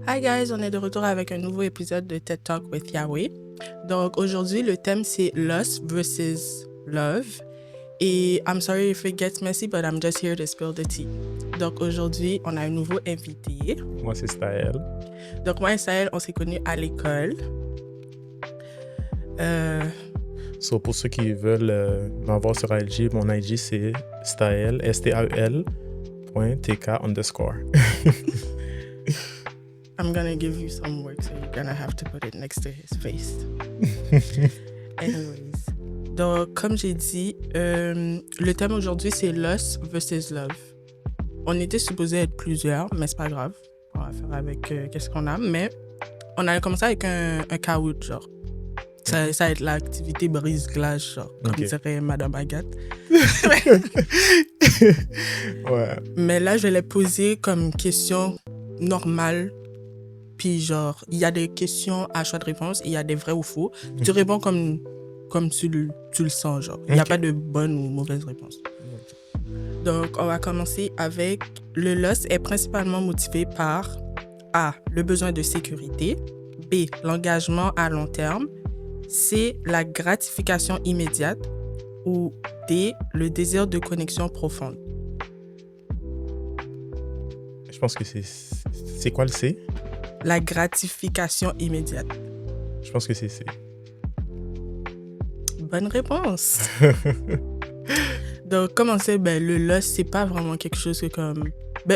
Hi guys, on est de retour avec un nouveau épisode de TED Talk with Yahweh. Donc aujourd'hui, le thème c'est Lust versus Love. Et I'm sorry if it gets messy, but I'm just here to spill the tea. Donc aujourd'hui, on a un nouveau invité. Moi, c'est Staël. Donc moi et Staël, on s'est connus à l'école. So, pour ceux qui veulent m'avoir sur IG, mon IG c'est Staël, STAEL.TK_. I'm gonna give you some work, so you're gonna have to put it next to his face. Anyways. Donc, comme j'ai dit, le thème aujourd'hui, c'est Lust versus Love. On était supposé être plusieurs, mais c'est pas grave. On va faire avec qu'est-ce qu'on a. Mais on a commencé avec un caout, genre. Ça va être l'activité brise-glace, genre, comme dirait Madame Agathe. Ouais. Mais là, je l'ai posé comme question normale. Puis genre, il y a des questions à choix de réponse, il y a des vrais ou faux. Tu réponds comme tu le sens, genre. Il n'y a pas de bonne ou mauvaise réponse. Donc, on va commencer avec le lust est principalement motivé par A, le besoin de sécurité, B, l'engagement à long terme, C, la gratification immédiate ou D, le désir de connexion profonde. Je pense que c'est quoi le C? La gratification immédiate. Je pense que c'est C. Bonne réponse. Donc, comme on sait, le lust, c'est pas vraiment quelque chose que comme...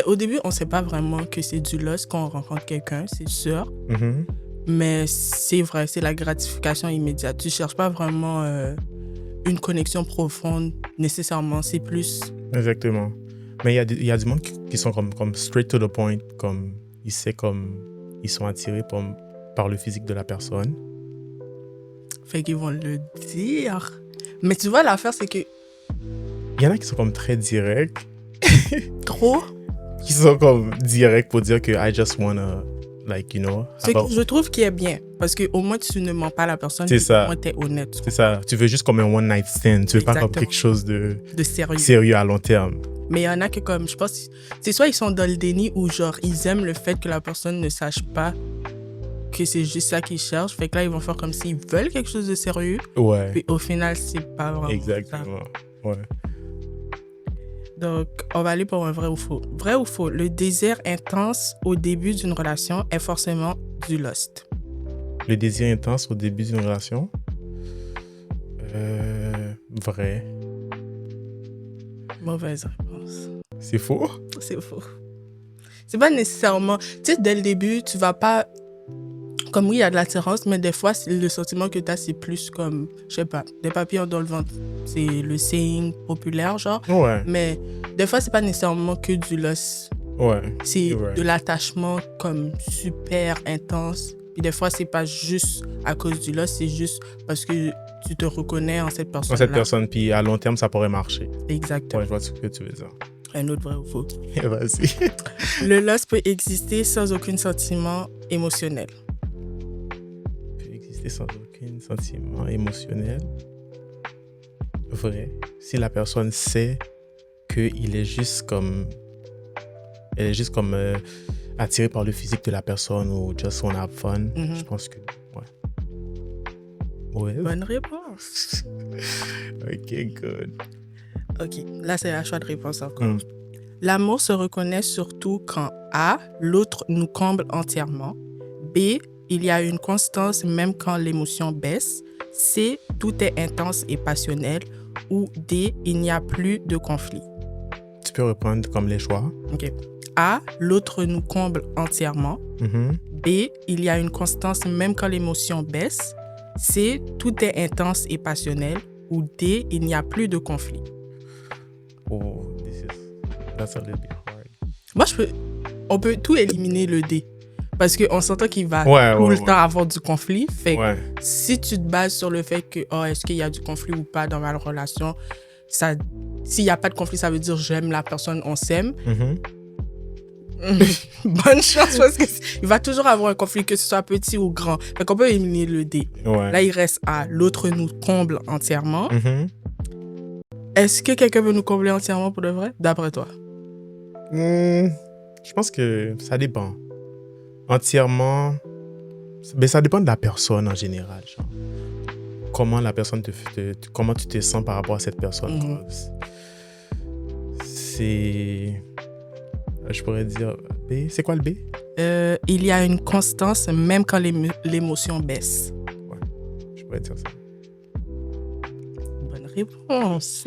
au début, on sait pas vraiment que c'est du lust quand on rencontre quelqu'un, c'est sûr. Mm-hmm. Mais c'est vrai, c'est la gratification immédiate. Tu cherches pas vraiment une connexion profonde, nécessairement. C'est plus... Exactement. Mais il y a du monde qui sont comme straight to the point, comme ils sont attirés par le physique de la personne. Fait qu'ils vont le dire. Mais tu vois, l'affaire, c'est que... Il y en a qui sont comme très directs. Trop? Qui sont comme directs pour dire que I just wanna, like, you know... C'est que je trouve qu'il est bien. Parce qu'au moins, tu ne mens pas à la personne. C'est ça. Au moins, t'es honnête. C'est ça. Tu veux juste comme un one night stand. Tu veux pas comme quelque chose de sérieux à long terme. Mais il y en a que comme, je pense, c'est soit ils sont dans le déni ou genre, ils aiment le fait que la personne ne sache pas que c'est juste ça qu'ils cherchent. Fait que là, ils vont faire comme s'ils veulent quelque chose de sérieux. Ouais. Puis au final, c'est pas vraiment Exactement. Ça. Ouais. Donc, on va aller pour un vrai ou faux. Vrai ou faux, le désir intense au début d'une relation est forcément du lust. Le désir intense au début d'une relation? Vrai. Mauvaise réponse. C'est faux? C'est faux. C'est pas nécessairement... Tu sais, dès le début, tu vas pas... Comme oui, il y a de l'attirance, mais des fois, le sentiment que tu as, c'est plus comme, je sais pas, des papillons dans le ventre. C'est le saying populaire, genre. Ouais. Mais des fois, c'est pas nécessairement que du lust. Ouais. C'est de l'attachement comme super intense. Puis des fois, c'est pas juste à cause du lust, c'est juste parce que tu te reconnais en cette personne-là. En cette personne, puis à long terme, ça pourrait marcher. Exactement. Ouais, je vois ce que tu veux dire. Un autre vrai ou faux. Vas-y. Le lust peut exister sans aucun sentiment émotionnel. Peut exister sans aucun sentiment émotionnel. Vrai. Si la personne sait qu'il est juste comme... Elle est juste comme attirée par le physique de la personne ou just wanna have fun, je pense que... Ouais. Bonne réponse. Ok, good. Ok, là c'est un choix de réponse encore. L'amour se reconnaît surtout quand A, l'autre nous comble entièrement, B, il y a une constance même quand l'émotion baisse, C, tout est intense et passionnel, ou D, il n'y a plus de conflit. Tu peux reprendre comme les choix. Ok. A, l'autre nous comble entièrement, B, il y a une constance même quand l'émotion baisse, C, tout est intense et passionnel, ou D, il n'y a plus de conflit. Oh, that's a little bit hard. Moi, on peut tout éliminer le D. Parce qu'on s'entend qu'il va tout le temps avoir du conflit. Fait que si tu te bases sur le fait que, est-ce qu'il y a du conflit ou pas dans ma relation, s'il n'y a pas de conflit, ça veut dire j'aime la personne, on s'aime. Bonne chance parce qu'il va toujours avoir un conflit, que ce soit petit ou grand. Fait qu'on peut éliminer le D. Là, il reste A. L'autre nous comble entièrement. Est-ce que quelqu'un veut nous combler entièrement pour de vrai, d'après toi? Je pense que ça dépend. entièrement... Mais ça dépend de la personne en général. Genre. Comment la personne comment tu te sens par rapport à cette personne. C'est... Je pourrais dire... B. C'est quoi le B? Il y a une constance même quand l'émotion baisse. Ouais, je pourrais dire ça. Bonne réponse.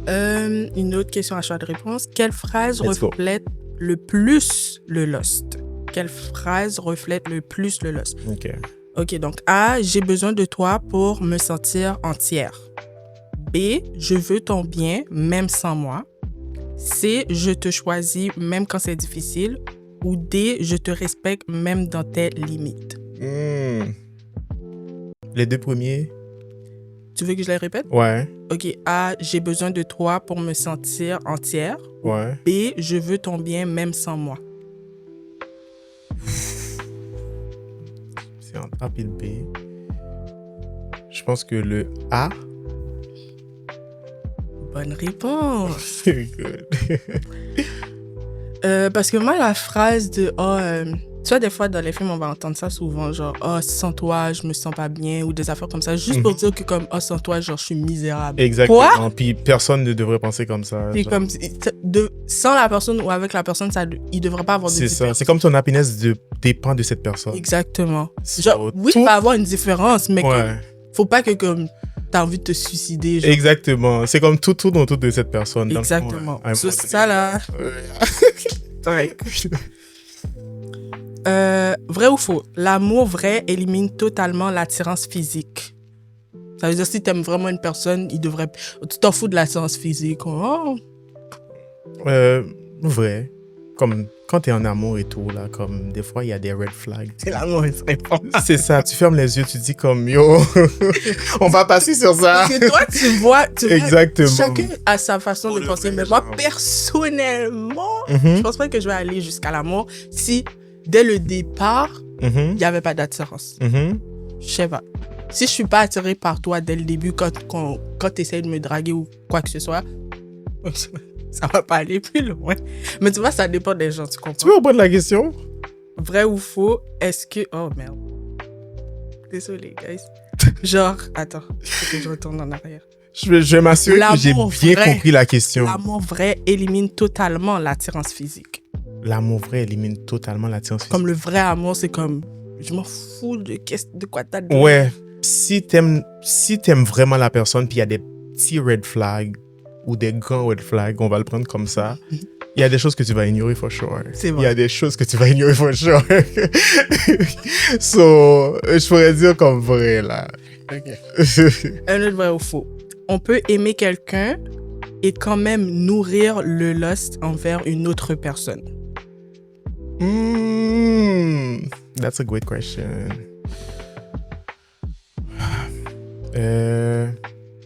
Une autre question à choix de réponse. Quelle phrase reflète le plus le lost? Quelle phrase reflète le plus le lost? Ok, donc A, j'ai besoin de toi pour me sentir entière. B, je veux ton bien, même sans moi. C, je te choisis même quand c'est difficile. Ou D, je te respecte même dans tes limites. Les deux premiers. Tu veux que je les répète? Ouais. Ok, A, j'ai besoin de toi pour me sentir entière. Ouais. B, je veux ton bien même sans moi. C'est entre A et le B. Je pense que le A. Bonne réponse. Good. Parce que moi, la phrase de tu vois, des fois, dans les films, on va entendre ça souvent, genre, sans toi, je me sens pas bien, ou des affaires comme ça, juste pour dire que, comme, sans toi, genre, je suis misérable. Exactement. Quoi? Puis personne ne devrait penser comme ça. Puis comme, sans la personne ou avec la personne, il devrait pas avoir de différence. C'est ça. C'est comme ton happiness dépend de cette personne. Exactement. Genre, oui, il va y avoir une différence, mais comme, faut pas que, comme, t'as envie de te suicider. Genre. Exactement. C'est comme tout autour de cette personne. Exactement. C'est ça, là. Vrai ou faux? L'amour vrai élimine totalement l'attirance physique. Ça veut dire si t'aimes vraiment une personne, tu t'en fous de l'attirance physique. Oh. Vrai. Comme quand t'es en amour et tout, là, comme des fois, il y a des red flags. C'est la mauvaise réponse. C'est ça. Tu fermes les yeux, tu dis comme, yo, on va passer sur ça. Parce que toi, tu vois, exactement. Chacun a sa façon de penser. Mais moi, personnellement, je pense pas que je vais aller jusqu'à l'amour si, dès le départ, il n'y avait pas d'attirance. Je sais pas. Si je suis pas attirée par toi dès le début, quand tu essaies de me draguer ou quoi que ce soit, ça va pas aller plus loin. Mais tu vois, ça dépend des gens, tu comprends? Tu peux répondre la question? Vrai ou faux, est-ce que... Oh, merde. Désolé, guys. Genre, attends, il faut que je retourne en arrière. Je vais m'assurer que j'ai bien compris la question. L'amour vrai élimine totalement l'attirance physique. L'amour vrai élimine totalement l'attirance physique. Comme le vrai amour, c'est comme... Je m'en fous de quoi t'as dit. Ouais. Si t'aimes vraiment la personne, puis il y a des petits red flags ou des grands red flags, on va le prendre comme ça, il y a des choses que tu vas ignorer for sure. C'est vrai. Il y a des choses que tu vas ignorer for sure. So, je pourrais dire comme vrai, là. Ok. Un autre vrai ou faux. On peut aimer quelqu'un et quand même nourrir le lust envers une autre personne. That's a great question.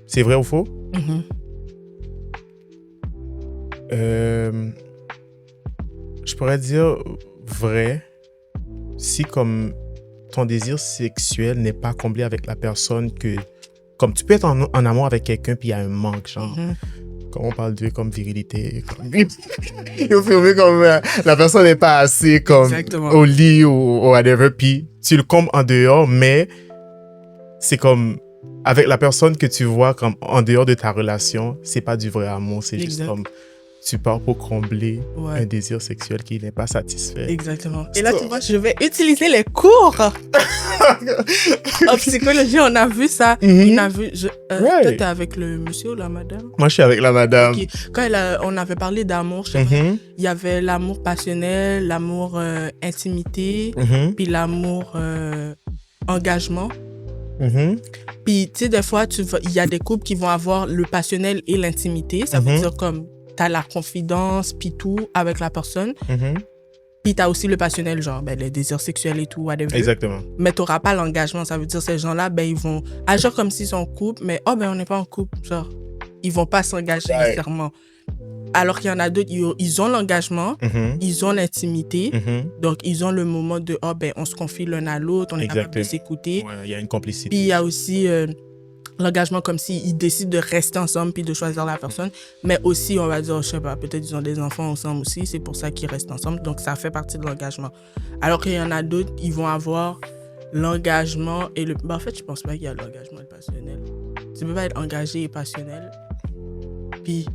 C'est vrai ou faux? Je pourrais dire vrai si comme ton désir sexuel n'est pas comblé avec la personne que... Comme tu peux être en amour avec quelqu'un puis il y a un manque, genre... Quand on parle de comme virilité, il faut filmer comme la personne n'est pas assez comme au lit ou whatever, puis tu le combles en dehors, mais c'est comme avec la personne que tu vois comme en dehors de ta relation, c'est pas du vrai amour, c'est juste comme tu pars pour combler un désir sexuel qui n'est pas satisfait. Exactement. Et là, tu vois, je vais utiliser les cours. En psychologie, on a vu ça. On a vu, toi, t'es avec le monsieur ou la madame? Moi, je suis avec la madame. Okay. Quand on avait parlé d'amour, il y avait l'amour passionnel, l'amour intimité, puis l'amour engagement. Puis, tu sais, des fois, il y a des couples qui vont avoir le passionnel et l'intimité. Ça veut dire comme t'as la confidence, puis tout, avec la personne. Puis t'as aussi le passionnel, genre, les désirs sexuels et tout, whatever. Exactement. Mais t'auras pas l'engagement. Ça veut dire ces gens-là, ils vont agir comme s'ils sont en couple, mais on n'est pas en couple, genre. Ils vont pas s'engager nécessairement. Alors qu'il y en a d'autres, ils ont l'engagement, ils ont l'intimité, donc ils ont le moment de, on se confie l'un à l'autre, on est capable de s'écouter. Ouais, il y a une complicité. Puis il y a aussi L'engagement comme s'ils décident de rester ensemble puis de choisir la personne. Mais aussi, on va dire, je sais pas, peut-être ils ont des enfants ensemble aussi. C'est pour ça qu'ils restent ensemble. Donc, ça fait partie de l'engagement. Alors qu'il y en a d'autres, ils vont avoir l'engagement et le... Ben, en fait, je pense pas qu'il y a l'engagement et le passionnel. Tu peux pas être engagé et passionnel. Puis...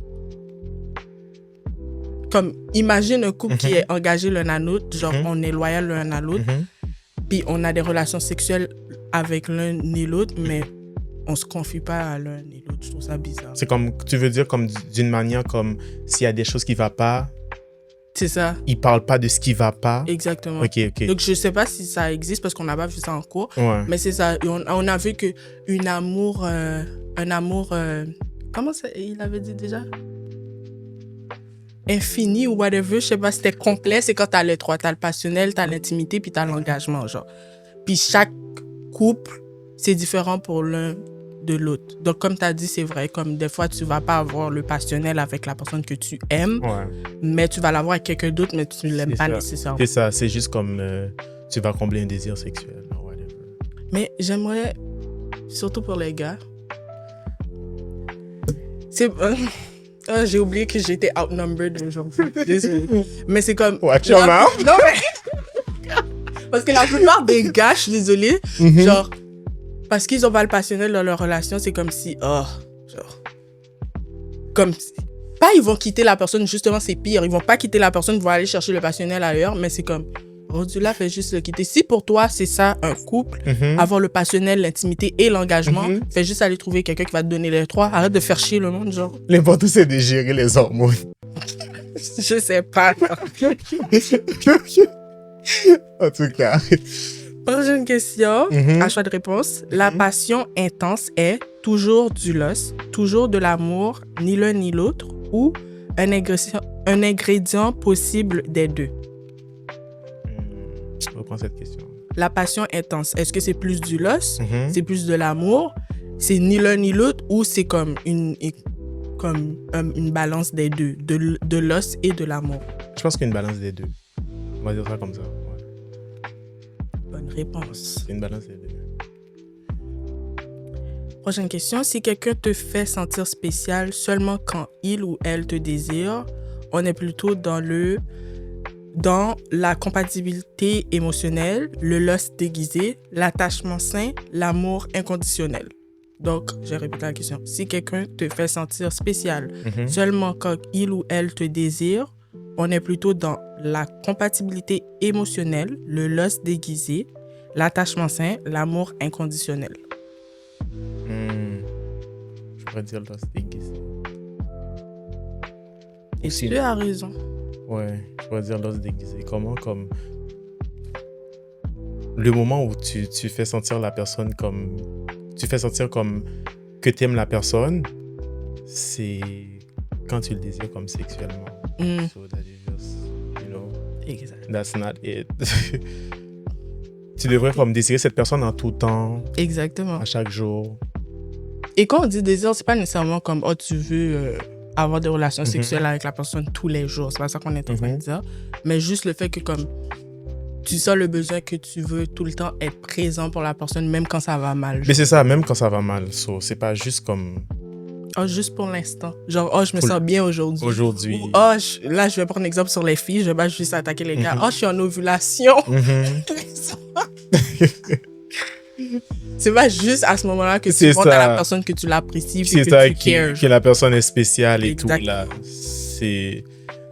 Comme, imagine un couple qui est engagé l'un à l'autre, genre on est loyal l'un à l'autre, puis on a des relations sexuelles avec l'un et l'autre, mais on se confie pas à l'un et l'autre. Je trouve ça bizarre. C'est comme, tu veux dire comme d'une manière comme s'il y a des choses qui ne vont pas, C'est ça, ils ne parlent pas de ce qui ne va pas. exactement. Ok. Donc, je sais pas si ça existe parce qu'on n'a pas vu ça en cours, Ouais. mais c'est ça. Et on a vu qu'un amour, comment ça, il avait dit déjà? Infini ou whatever, je sais pas, c'était complet, c'est quand t'as les trois, t'as le passionnel, t'as l'intimité, puis t'as l'engagement, genre. Puis chaque couple, c'est différent pour l'un de l'autre. Donc, comme t'as dit, c'est vrai, comme des fois, tu vas pas avoir le passionnel avec la personne que tu aimes, Ouais. mais tu vas l'avoir avec quelqu'un d'autre, mais tu ne l'aimes C'est pas ça. nécessairement. C'est ça, c'est juste comme tu vas combler un désir sexuel. Or whatever. Mais j'aimerais, surtout pour les gars, c'est... j'ai oublié que j'étais outnumbered aujourd'hui. Désolée. Mais c'est comme... Watch your mouth. Non, mais... Parce que la plupart des gars, je suis désolée, genre, parce qu'ils ont pas le passionnel dans leur relation, c'est comme si... Comme si... Pas ils vont quitter la personne, justement, c'est pire. Ils vont pas quitter la personne, ils vont aller chercher le passionnel ailleurs, mais c'est comme... rendu là, fais juste le quitter. Si pour toi, c'est ça, un couple, avoir le passionnel, l'intimité et l'engagement, fais juste aller trouver quelqu'un qui va te donner les trois. Arrête de faire chier le monde, genre. L'important, c'est de gérer les hormones. Je sais pas. En tout cas. Prochaine question, à choix de réponse. La passion intense est toujours du lust, toujours de l'amour, ni l'un ni l'autre, ou un ingrédient possible des deux. Je reprends cette question. La passion intense, est-ce que c'est plus du lust, c'est plus de l'amour, c'est ni l'un ni l'autre, ou c'est comme une balance des deux, de lust et de l'amour? Je pense qu'il y a une balance des deux. On va dire ça comme ça. Ouais. Bonne réponse. C'est une balance des deux. Prochaine question. Si quelqu'un te fait sentir spécial seulement quand il ou elle te désire, on est plutôt dans la compatibilité émotionnelle, le lust déguisé, l'attachement sain, l'amour inconditionnel. Donc, je répète la question. Si quelqu'un te fait sentir spécial seulement quand il ou elle te désire, on est plutôt dans la compatibilité émotionnelle, le lust déguisé, l'attachement sain, l'amour inconditionnel. Je pourrais dire lust déguisé. Et tu as raison. Ouais, je pourrais dire lust déguisé. Comment, comme... Le moment où tu fais sentir la personne comme... Tu fais sentir comme que tu aimes la personne, c'est quand tu le désires comme sexuellement. So that is just, you know, Exact. that's not it. Tu devrais comme désirer cette personne en tout temps, Exactement. à chaque jour. Et quand on dit désir, c'est pas nécessairement comme « Oh, tu veux avoir des relations sexuelles avec la personne tous les jours ». C'est pas ça qu'on est en train de dire. Mais juste le fait que comme tu sens le besoin que tu veux tout le temps être présent pour la personne, même quand ça va mal. Mais c'est ça, même quand ça va mal. So, c'est pas juste comme... Oh, juste pour l'instant. Genre, oh, je me sens bien aujourd'hui. Aujourd'hui. Ou, oh, là, je vais prendre un exemple sur les filles. Je vais pas juste attaquer les gars. Oh, je suis en ovulation. C'est pas juste à ce moment-là que tu montres à la personne que tu l'apprécies et que ça, tu cares. que la personne est spéciale et Exactement. tout. Là.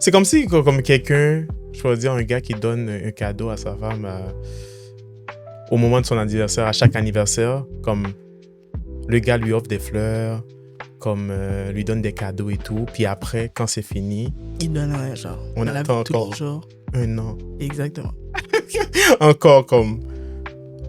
C'est comme si, comme quelqu'un, je pourrais dire un gars qui donne un cadeau à sa femme au moment de son anniversaire, à chaque anniversaire, comme le gars lui offre des fleurs, comme lui donne des cadeaux et tout. Puis après, quand c'est fini, Il donne un genre. on la attend vie de tous encore les jours. un an. Exactement. Encore comme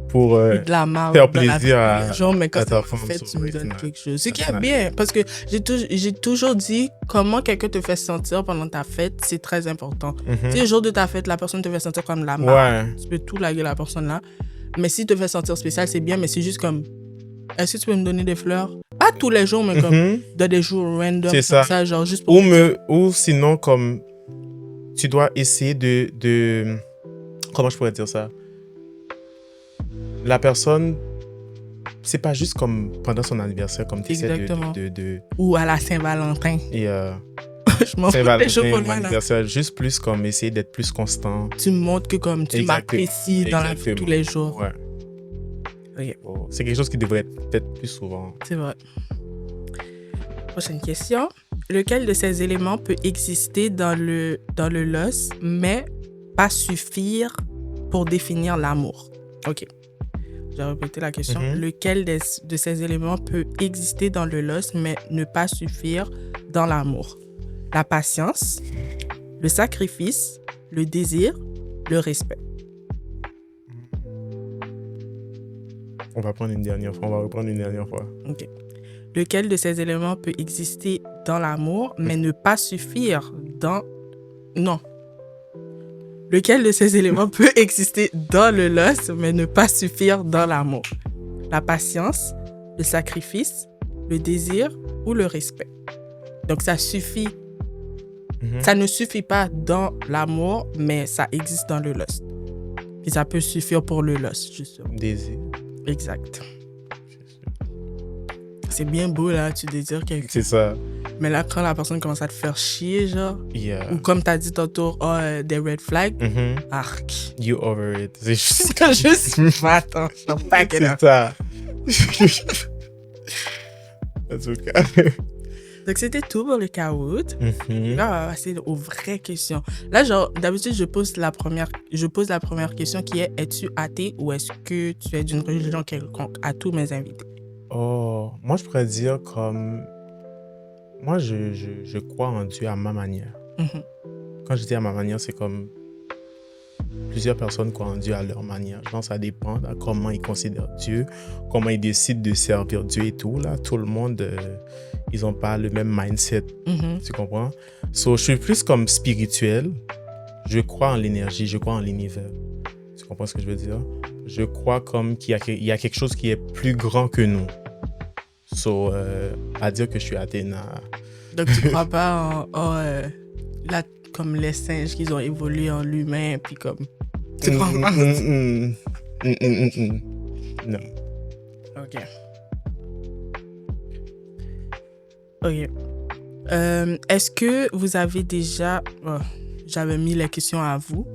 pour De la marde faire dans la vie plaisir de tous les jours, mais à quand ta c'est femme. fait, tu me donnes Right, quelque chose. Ce qui that's est not bien, parce que j'ai toujours dit comment quelqu'un te fait sentir pendant ta fête, c'est très important. Si le jour de ta fête, la personne te fait sentir comme la marde, tu peux tout laguer la personne là. Mais si te fait sentir spécial, c'est bien, mais c'est juste comme, est-ce que tu peux me donner des fleurs? Pas tous les jours, mais comme dans des jours random, C'est comme ça. genre juste pour... Ou sinon, comme tu dois essayer de... Comment je pourrais dire ça? La personne c'est pas juste comme pendant son anniversaire, comme tu essaies Exactement. de Ou à la Saint-Valentin. et Je m'en fous des Saint-Valentin, chocolats, mon là. anniversaire, juste plus comme essayer d'être plus constant. Tu me montres que comme tu m'apprécies dans la vie de tous les jours. Ouais. Ok. Oh, c'est quelque chose qui devrait être peut-être plus souvent. C'est vrai. Prochaine question. Lequel de ces éléments peut exister dans le loss, mais pas suffire pour définir l'amour? OK. Je vais répéter la question. Lequel de ces éléments peut exister dans le loss, mais ne pas suffire dans l'amour? La patience, le sacrifice, le désir, le respect. On va prendre une dernière fois. On va reprendre une dernière fois. OK. Lequel de ces éléments peut exister dans l'amour, mais ne pas suffire dans... Non. Lequel de ces éléments peut exister dans le loss, mais ne pas suffire dans l'amour? La patience, le sacrifice, le désir ou le respect. Donc, ça suffit. Ça ne suffit pas dans l'amour, mais ça existe dans le loss. Et ça peut suffire pour le loss, justement. Désir. Exact. C'est bien beau, là, tu désires quelqu'un. C'est ça. Mais là, quand la personne commence à te faire chier, genre, Yeah. ou comme tu as dit tantôt, des red flags, arc. You over it. C'est juste... C'est juste... Attends, back it up. C'est ça. En tout cas. Donc, c'était tout pour le Kahoot. Là, on va passer aux vraies questions. Là, genre, d'habitude, je pose la première question qui est: es-tu athée ou est-ce que tu es d'une religion quelconque? À tous mes invités. Oh, moi, je pourrais dire comme... Moi, je crois en Dieu à ma manière. Quand je dis à ma manière, c'est comme... Plusieurs personnes croient en Dieu à leur manière. Je pense que ça dépend de comment ils considèrent Dieu, comment ils décident de servir Dieu et tout. Là, tout le monde, ils n'ont pas le même mindset. Tu comprends? So, je suis plus comme spirituel. Je crois en l'énergie, je crois en l'univers. Tu comprends ce que je veux dire? Je crois comme qu'il y a quelque chose qui est plus grand que nous. So, à dire que je suis athée, Donc, tu ne crois pas comme les singes qui ont évolué en l'humain, puis comme... Tu crois pas? Non. OK. OK. Est-ce que vous avez déjà... j'avais mis les questions à vous.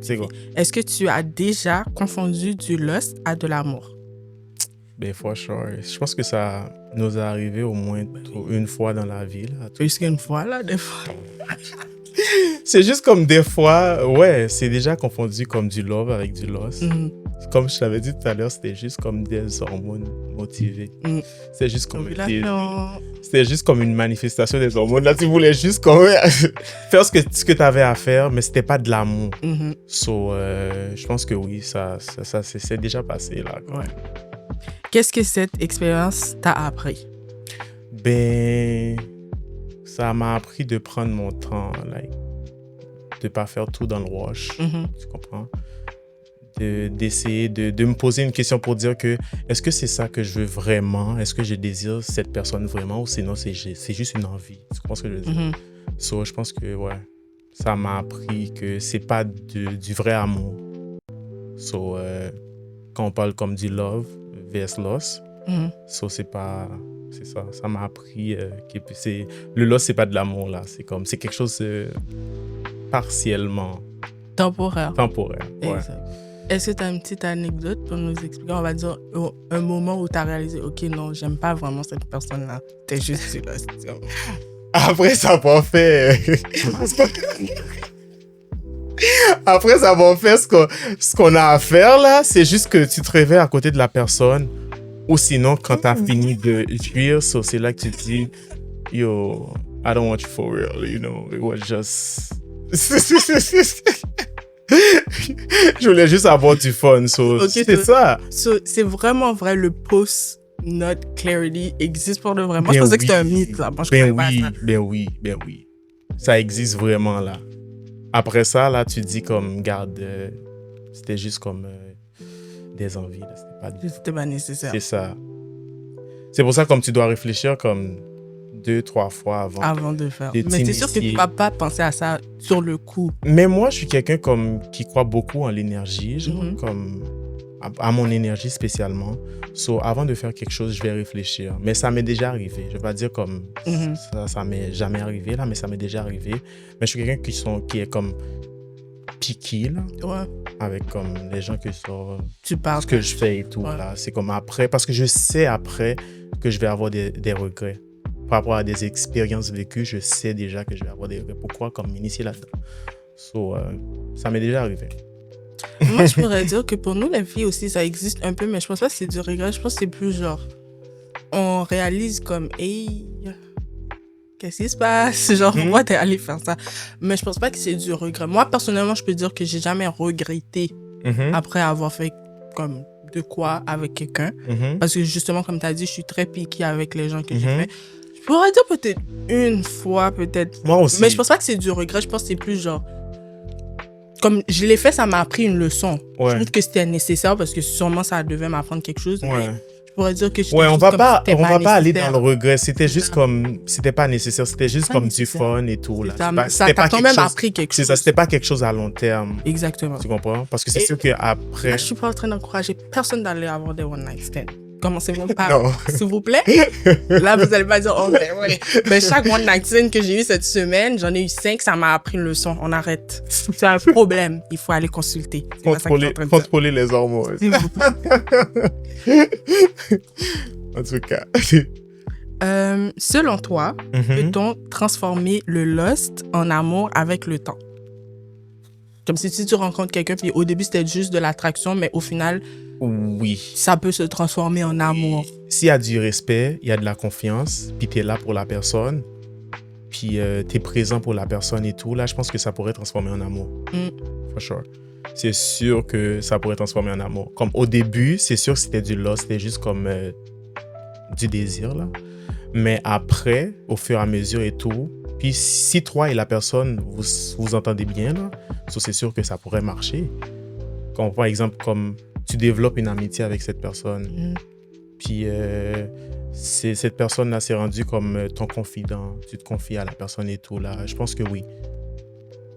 C'est quoi? Est-ce que tu as déjà confondu du lust à de l'amour? Ben, for sure. Je pense que ça nous est arrivé au moins une fois dans la vie. Là, Plus qu'une fois, là, des fois. C'est juste comme des fois, ouais, c'est déjà confondu comme du love avec du loss. Comme je t'avais dit tout à l'heure, c'était juste comme des hormones motivées. C'est juste comme... C'était juste comme une manifestation des hormones. Là, tu voulais juste comme faire ce que tu avais à faire, mais c'était pas de l'amour. So, je pense que oui, ça c'est déjà passé, là. Ouais. Qu'est-ce que cette expérience t'a appris? Ben, ça m'a appris de prendre mon temps, like, de pas faire tout dans le rush, tu comprends? D'essayer de me poser une question pour dire que est-ce que c'est ça que je veux vraiment? Est-ce que je désire cette personne vraiment? Ou sinon, c'est juste une envie. Tu comprends ce que je veux dire? So, je pense que, ouais, ça m'a appris que c'est pas du vrai amour. So, quand on parle comme du love vs loss, so, c'est ça. Ça m'a appris que le loss, c'est pas de l'amour, là. C'est quelque chose partiellement temporaire. Ouais. Exact. Est-ce que tu as une petite anecdote pour nous expliquer? On va dire un moment où tu as réalisé, OK, non, j'aime pas vraiment cette personne-là. T'es juste là. Après, ça va faire... Après, ça va faire ce qu'on a à faire, là. C'est juste que tu te réveilles à côté de la personne. Ou sinon, quand tu as fini de jouir, so c'est là que tu te dis, yo, I don't want you for real, you know. It was just... Je voulais juste avoir du fun, so c'est ça. C'est vraiment vrai, le post-nut clarity existe pour de vrai. Moi, je pensais que c'était un mythe, là. Moi, Ben oui. Ça existe vraiment, là. Après ça, là, tu dis comme, garde, c'était juste comme des envies, là. C'était pas nécessaire. C'est ça. C'est pour ça, comme tu dois réfléchir comme 2-3 fois avant de faire. Mais c'est sûr que tu ne vas pas penser à ça sur le coup. Mais moi, je suis quelqu'un qui croit beaucoup en l'énergie. Genre, comme à mon énergie spécialement. So, avant de faire quelque chose, je vais réfléchir. Mais ça m'est déjà arrivé. Je vais pas dire comme ça m'est jamais arrivé, là, mais ça m'est déjà arrivé. Mais je suis quelqu'un qui est comme picky, là, Ouais. avec comme les gens qui sont... Tu parles. Ce que je fais et tout, Ouais. là. C'est comme après, parce que je sais après que je vais avoir des regrets. Par rapport à des expériences vécues, je sais déjà que je vais avoir des regrets. Pourquoi comme m'initier là-dedans? So, ça m'est déjà arrivé. Moi, je pourrais dire que pour nous, les filles aussi, ça existe un peu, mais je pense pas que c'est du regret. Je pense que c'est plus genre, on réalise comme, hey, qu'est-ce qui se passe? Genre, pourquoi t'es allé faire ça? Mais je pense pas que c'est du regret. Moi, personnellement, je peux dire que j'ai jamais regretté après avoir fait comme de quoi avec quelqu'un. Parce que justement, comme t'as dit, je suis très piquée avec les gens que j'ai fait. Je pourrais dire peut-être une fois, peut-être. Moi aussi. Mais je pense pas que c'est du regret. Je pense que c'est plus genre, comme je l'ai fait, ça m'a appris une leçon. Ouais. Je trouve que c'était nécessaire parce que sûrement ça devait m'apprendre quelque chose. Ouais. Mais je pourrais dire que Ouais, on va pas aller nécessaire. dans le regret. C'était juste comme, c'était pas nécessaire. C'était juste Pas comme nécessaire. du fun et tout, là. Ça t'a quand même appris quelque C'est chose. ça, c'était pas quelque chose à long terme. Exactement. Tu comprends? Parce que c'est Et- sûr qu'après... Là, je suis pas en train d'encourager personne d'aller avoir des one night stands. Commencez même pas, Non. s'il vous plaît. Là, vous allez pas dire, oh, ben ouais. Ben, chaque one night stand que j'ai eu cette semaine, j'en ai eu 5, ça m'a appris une leçon. On arrête. C'est un problème. Il faut aller consulter. C'est pas ça que je suis en train de dire. Contrôler les hormones. S'il vous plaît. En tout cas. Selon toi, peut-on transformer le lust en amour avec le temps? Comme si tu rencontres quelqu'un, puis au début, c'était juste de l'attraction, mais au final, Oui. ça peut se transformer en amour. S'il y a du respect, il y a de la confiance, puis tu es là pour la personne, puis tu es présent pour la personne et tout, là, je pense que ça pourrait transformer en amour. For sure. C'est sûr que ça pourrait transformer en amour. Comme au début, c'est sûr que c'était du lust, c'était juste comme du désir, là. Mais après, au fur et à mesure et tout, puis si toi et la personne, vous entendez bien, là, c'est sûr que ça pourrait marcher. Comme par exemple, comme tu développes une amitié avec cette personne, puis cette personne-là s'est rendue comme ton confident, tu te confies à la personne et tout, là, je pense que oui.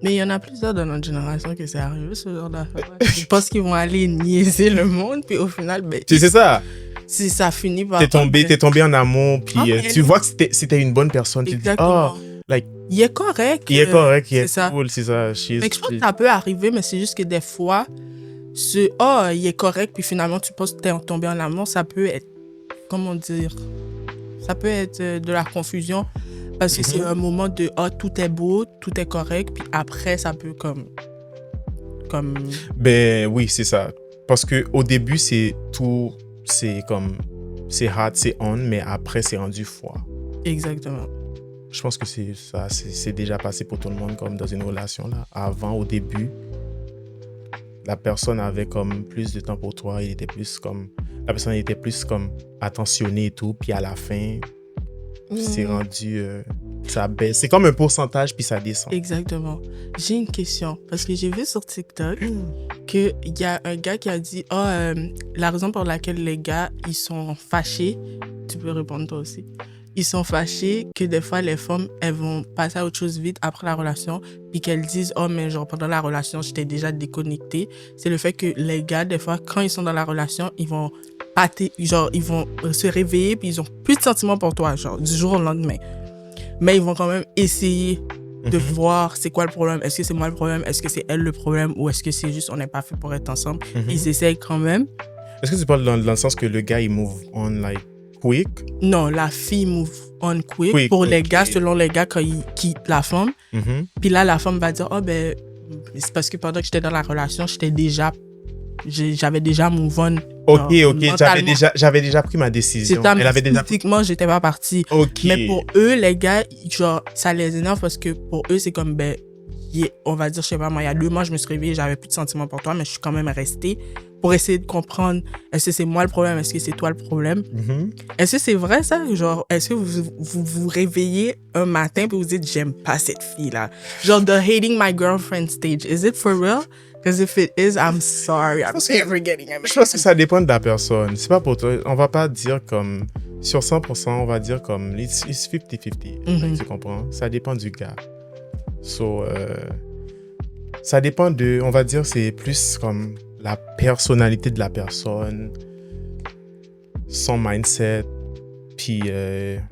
Mais il y en a plusieurs dans notre génération que c'est arrivé, ce genre d'affaires. Je pense qu'ils vont aller niaiser le monde, puis au final, ben, C'est ça, si ça finit par... t'es tombé en amour, puis tu vois que c'était une bonne personne, tu te dis, Exactement. like, Il est correct. il est correct, il c'est est ça. cool, c'est ça. Fait que je pense que ça peut arriver, mais c'est juste que des fois, il est correct, puis finalement, tu penses que t'es tombé en amour, ça peut être, comment dire, ça peut être de la confusion, parce que c'est un moment de, tout est beau, tout est correct, puis après, ça peut comme... Ben oui, c'est ça. Parce que au début, c'est hot, c'est on, mais après, c'est rendu froid. Exactement. Je pense que c'est ça, c'est déjà passé pour tout le monde, comme dans une relation, là. Avant, au début, la personne avait comme plus de temps pour toi, la personne était plus comme attentionnée et tout, puis à la fin, c'est rendu, ça baisse. C'est comme un pourcentage, puis ça descend. Exactement. J'ai une question, parce que j'ai vu sur TikTok qu'il y a un gars qui a dit, la raison pour laquelle les gars, ils sont fâchés, tu peux répondre toi aussi, ils sont fâchés que des fois, les femmes, elles vont passer à autre chose vite après la relation, puis qu'elles disent, mais genre, pendant la relation, j'étais déjà déconnectée. C'est le fait que les gars, des fois, quand ils sont dans la relation, ils vont ils vont se réveiller, puis ils ont plus de sentiments pour toi, genre, du jour au lendemain. Mais ils vont quand même essayer de voir c'est quoi le problème. Est-ce que c'est moi le problème? Est-ce que c'est elle le problème? Ou est-ce que c'est juste on n'est pas fait pour être ensemble? Ils essayent quand même. Est-ce que tu parles dans le sens que le gars, il move on, like, quick? Non, la fille move on quick. Pour les gars, selon les gars, quand ils quittent la femme. Puis là, la femme va dire, c'est parce que pendant que j'étais dans la relation, j'avais déjà move on. Ok, j'avais déjà pris ma décision. Elle avait déjà... Physiquement, j'étais pas partie. Ok. Mais pour eux, les gars, genre, ça les énerve parce que pour eux, c'est comme, on va dire, je sais pas, moi, il y a 2 mois, je me suis réveillée, j'avais plus de sentiments pour toi, mais je suis quand même restée pour essayer de comprendre, est-ce que c'est moi le problème, est-ce que c'est toi le problème? Est-ce que c'est vrai, ça? Genre, est-ce que vous réveillez un matin et vous dites, j'aime pas cette fille-là? Genre, the hating my girlfriend stage. Is it for real? Because if it is, I'm sorry. I'm never getting it. Je pense que ça dépend de la personne. C'est pas pour toi. On va pas dire comme... Sur 100%, on va dire comme... It's 50-50. Tu comprends? Ça dépend du gars. So, ça dépend de... On va dire c'est plus comme la personnalité de la personne, son mindset, puis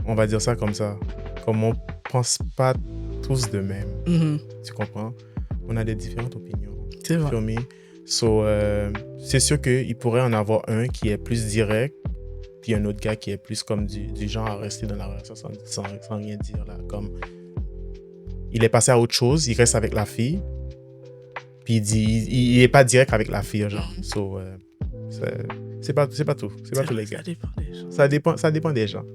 on va dire ça comme ça. Comme on pense pas tous de même. Tu comprends? On a des différentes opinions. C'est vrai. Feel me? So, c'est sûr qu'il pourrait en avoir un qui est plus direct, puis un autre gars qui est plus comme du genre à rester dans la relation sans rien dire. Là. Comme, il est passé à autre chose, il reste avec la fille, puis il est pas direct avec la fille. Genre. So, c'est pas tout. C'est pas tous les gars. Ça dépend des gens. Ça dépend des gens.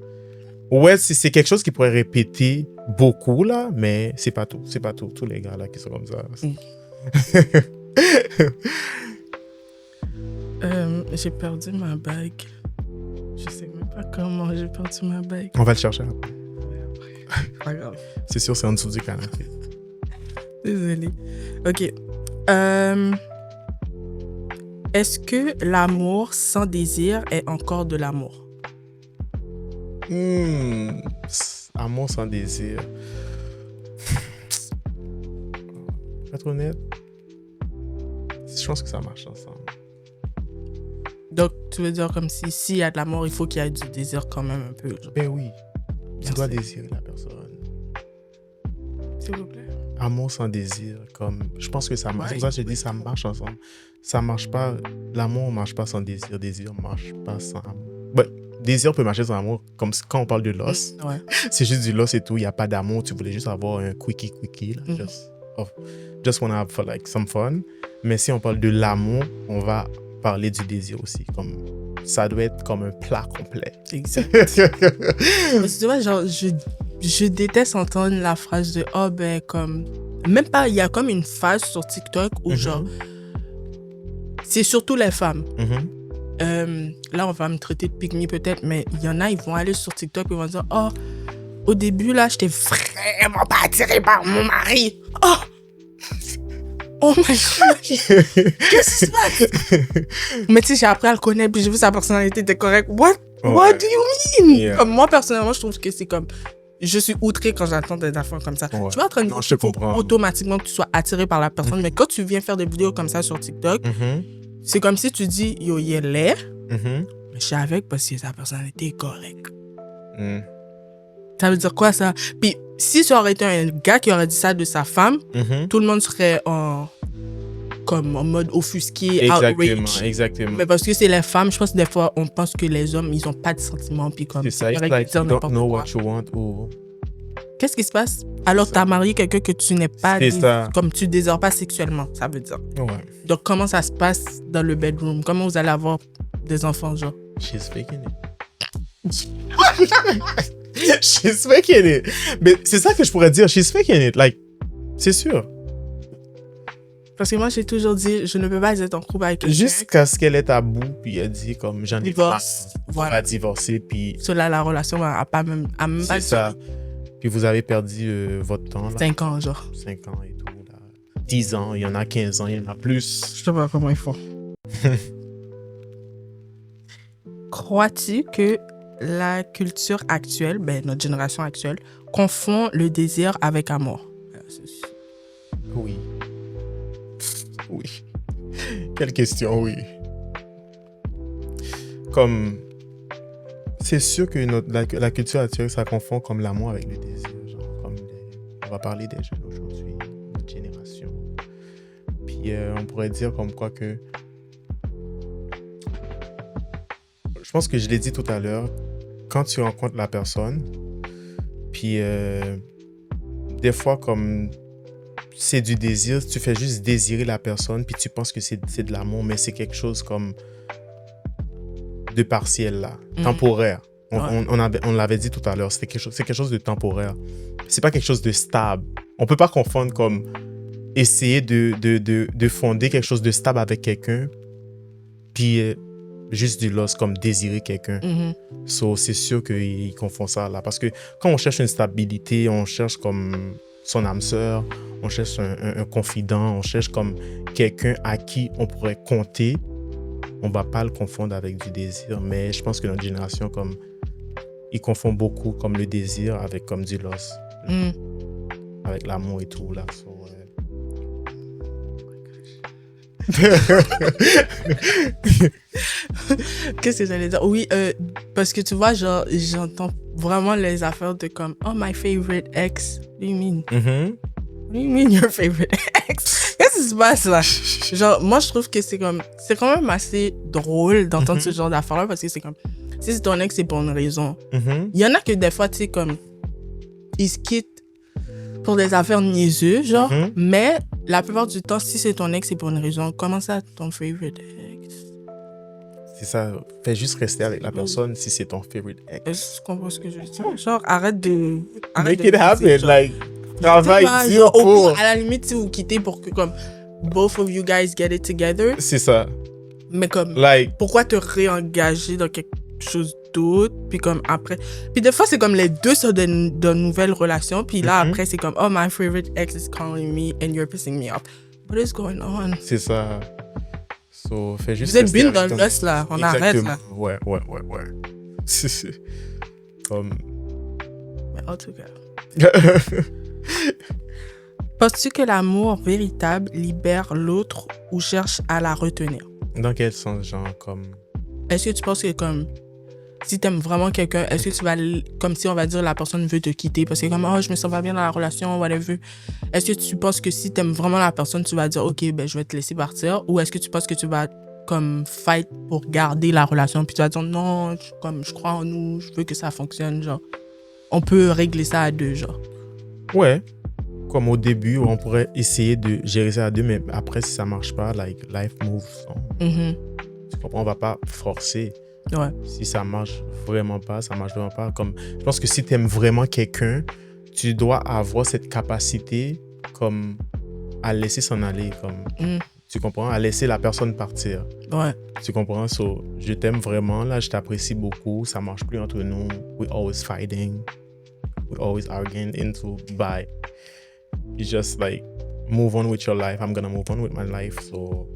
Ouais, c'est quelque chose qui pourrait répéter beaucoup, là, mais c'est pas tout. C'est pas tout. Tous les gars là qui sont comme ça. J'ai perdu ma bague. Je sais même pas comment j'ai perdu ma bague. On va le chercher après. Pas grave. C'est sûr, c'est en dessous du canapé. Désolée. Ok. Est-ce que l'amour sans désir est encore de l'amour? Amour sans désir. Pour être honnête, je pense que ça marche ensemble. Donc, tu veux dire comme si s'il y a de l'amour, il faut qu'il y ait du désir quand même un peu. Genre. Ben oui. Tu dois désirer la personne. S'il vous plaît. Amour sans désir, comme je pense que ça marche. Ouais. C'est pour ça que je dis ça marche ensemble. Ça marche pas. L'amour marche pas sans désir. Désir marche pas sans amour. Ben, désir peut marcher sans amour. Comme quand on parle de l'os, Ouais. c'est juste du loss et tout. Il n'y a pas d'amour. Tu voulais juste avoir un quickie là. Just wanna have like some fun. Mais si on parle de l'amour, on va parler du désir aussi. Comme ça doit être comme un plat complet. Exact. Tu vois, genre, je déteste entendre la phrase de oh ben comme même pas, il y a comme une phase sur TikTok où genre c'est surtout les femmes. Là on va me traiter de pygmy peut-être, mais il y en a, ils vont aller sur TikTok et ils vont dire oh au début là j'étais vraiment pas attirée par mon mari. Oh my god, qu'est-ce qui se passe? Mais tu sais, j'ai appris à le connaître, puis j'ai vu sa personnalité était correcte. What do you mean? Yeah. Comme moi, personnellement, je trouve que c'est comme... Je suis outrée quand j'entends des affaires comme ça. Ouais. Tu vas en train de dire je te qu'il faut comprends. automatiquement que tu sois attiré par la personne, mais quand tu viens faire des vidéos comme ça sur TikTok, c'est comme si tu dis, yo, il est laid, mais je suis avec parce que sa personnalité est correcte. Ça veut dire quoi, ça? Puis, si ça aurait été un gars qui aurait dit ça de sa femme, tout le monde serait en mode offusqué, outrage. Exactement. Mais parce que c'est les femmes, je pense que des fois, on pense que les hommes, ils ont pas de sentiments. Puis comme, C'est ça, it's ils like, disent you don't n'importe know quoi. what you want. Ou... Qu'est-ce qui se passe? Alors, tu as marié quelqu'un que tu n'es pas... C'est ça. Comme tu désires pas sexuellement, ça veut dire. Ouais. Donc, comment ça se passe dans le bedroom? Comment vous allez avoir des enfants, genre? She's faking it. She's faking it. Mais c'est ça que je pourrais dire. She's faking it. Like, c'est sûr. Parce que moi, j'ai toujours dit, je ne peux pas être en couple avec quelqu'un. Jusqu'à ce qu'elle est à bout, puis elle dit comme j'en ai Divorce. pas. Voilà. Pas divorcer, puis Cela, la relation a pas même... a même pas c'est ça. Puis vous avez perdu votre temps, là. 5 ans, genre. 5 ans et tout, là. 10 ans, il y en a 15 ans, il y en a plus. Je sais pas comment ils font. Crois-tu que la culture actuelle, ben, notre génération actuelle, confond le désir avec amour? Oui. Oui. Quelle question, oui. Comme, c'est sûr que la culture actuelle, ça confond comme l'amour avec le désir. Genre, comme on va parler des jeunes aujourd'hui, notre génération. Puis on pourrait dire comme quoi que... Je pense que je l'ai dit tout à l'heure, quand tu rencontres la personne, puis des fois comme... c'est du désir, tu fais juste désirer la personne, puis tu penses que c'est de l'amour, mais c'est quelque chose comme de partiel, là, temporaire. On l'avait dit tout à l'heure, c'est quelque chose de temporaire. C'est pas quelque chose de stable. On peut pas confondre comme essayer de fonder quelque chose de stable avec quelqu'un, puis juste du loss, comme désirer quelqu'un. So, c'est sûr qu'ils confondent ça, là. Parce que quand on cherche une stabilité, on cherche comme son âme sœur, on cherche un confident, on cherche comme quelqu'un à qui on pourrait compter. On va pas le confondre avec du désir, mais je pense que notre génération, comme, ils confondent beaucoup comme le désir avec comme du loss, avec l'amour et tout, là. So, Qu'est-ce que j'allais dire? Oui, parce que tu vois, genre, j'entends vraiment les affaires de comme, oh, my favorite ex. What do you mean? What do you mean your favorite ex? Qu'est-ce qui se passe là? Genre, moi, je trouve que c'est quand même assez drôle d'entendre ce genre d'affaires-là parce que c'est comme, si c'est ton ex, c'est pour une raison. Il y en a que des fois, tu sais, comme, ils se quittent pour des affaires niaiseuses, genre, mais la plupart du temps, si c'est ton ex, c'est pour une raison. Comment ça, ton favorite ex? C'est ça. Fais juste rester avec la personne si c'est ton favorite ex. Est-ce que tu comprends ce que je veux dire? Genre, arrête de... Make it happen, genre. like, travaille dur Au pour... pire, à la limite, si vous quittez pour que, comme, both of you guys get it together. C'est ça. Mais comme, Like, pourquoi te réengager dans quelque chose d'autre? Puis comme, après... Puis des fois, c'est comme les deux sont de nouvelles relations. Puis là, après, c'est comme, oh, my favorite ex is calling me and you're pissing me off. What is going on? c'est ça. So, fais juste Vous êtes rester bien avec dans ton- l'os, là. On arrête, là. Ouais. Comme... Mais en tout cas... Penses-tu que l'amour véritable libère l'autre ou cherche à la retenir? Dans quel sens, genre, comme... Est-ce que tu penses que comme si t'aimes vraiment quelqu'un, est-ce que tu vas comme si on va dire la personne veut te quitter parce que comme oh je me sens pas bien dans la relation whatever. Est-ce que tu penses que si t'aimes vraiment la personne, tu vas dire OK ben je vais te laisser partir ou est-ce que tu penses que tu vas comme fight pour garder la relation puis tu vas dire non, je crois en nous, je veux que ça fonctionne genre. On peut régler ça à deux genre. Ouais. Comme au début, on pourrait essayer de gérer ça à deux, mais après, si ça marche pas, like, life moves on. Tu comprends? On va pas forcer. Ouais. Si ça marche vraiment pas, ça marche vraiment pas. Comme, je pense que si tu aimes vraiment quelqu'un, tu dois avoir cette capacité comme à laisser s'en aller. Comme, tu comprends? À laisser la personne partir. Ouais. Tu comprends? So, je t'aime vraiment, là, je t'apprécie beaucoup, ça marche plus entre nous. We always fighting. We always arguing into bye. You just like move on with your life. I'm gonna move on with my life. So,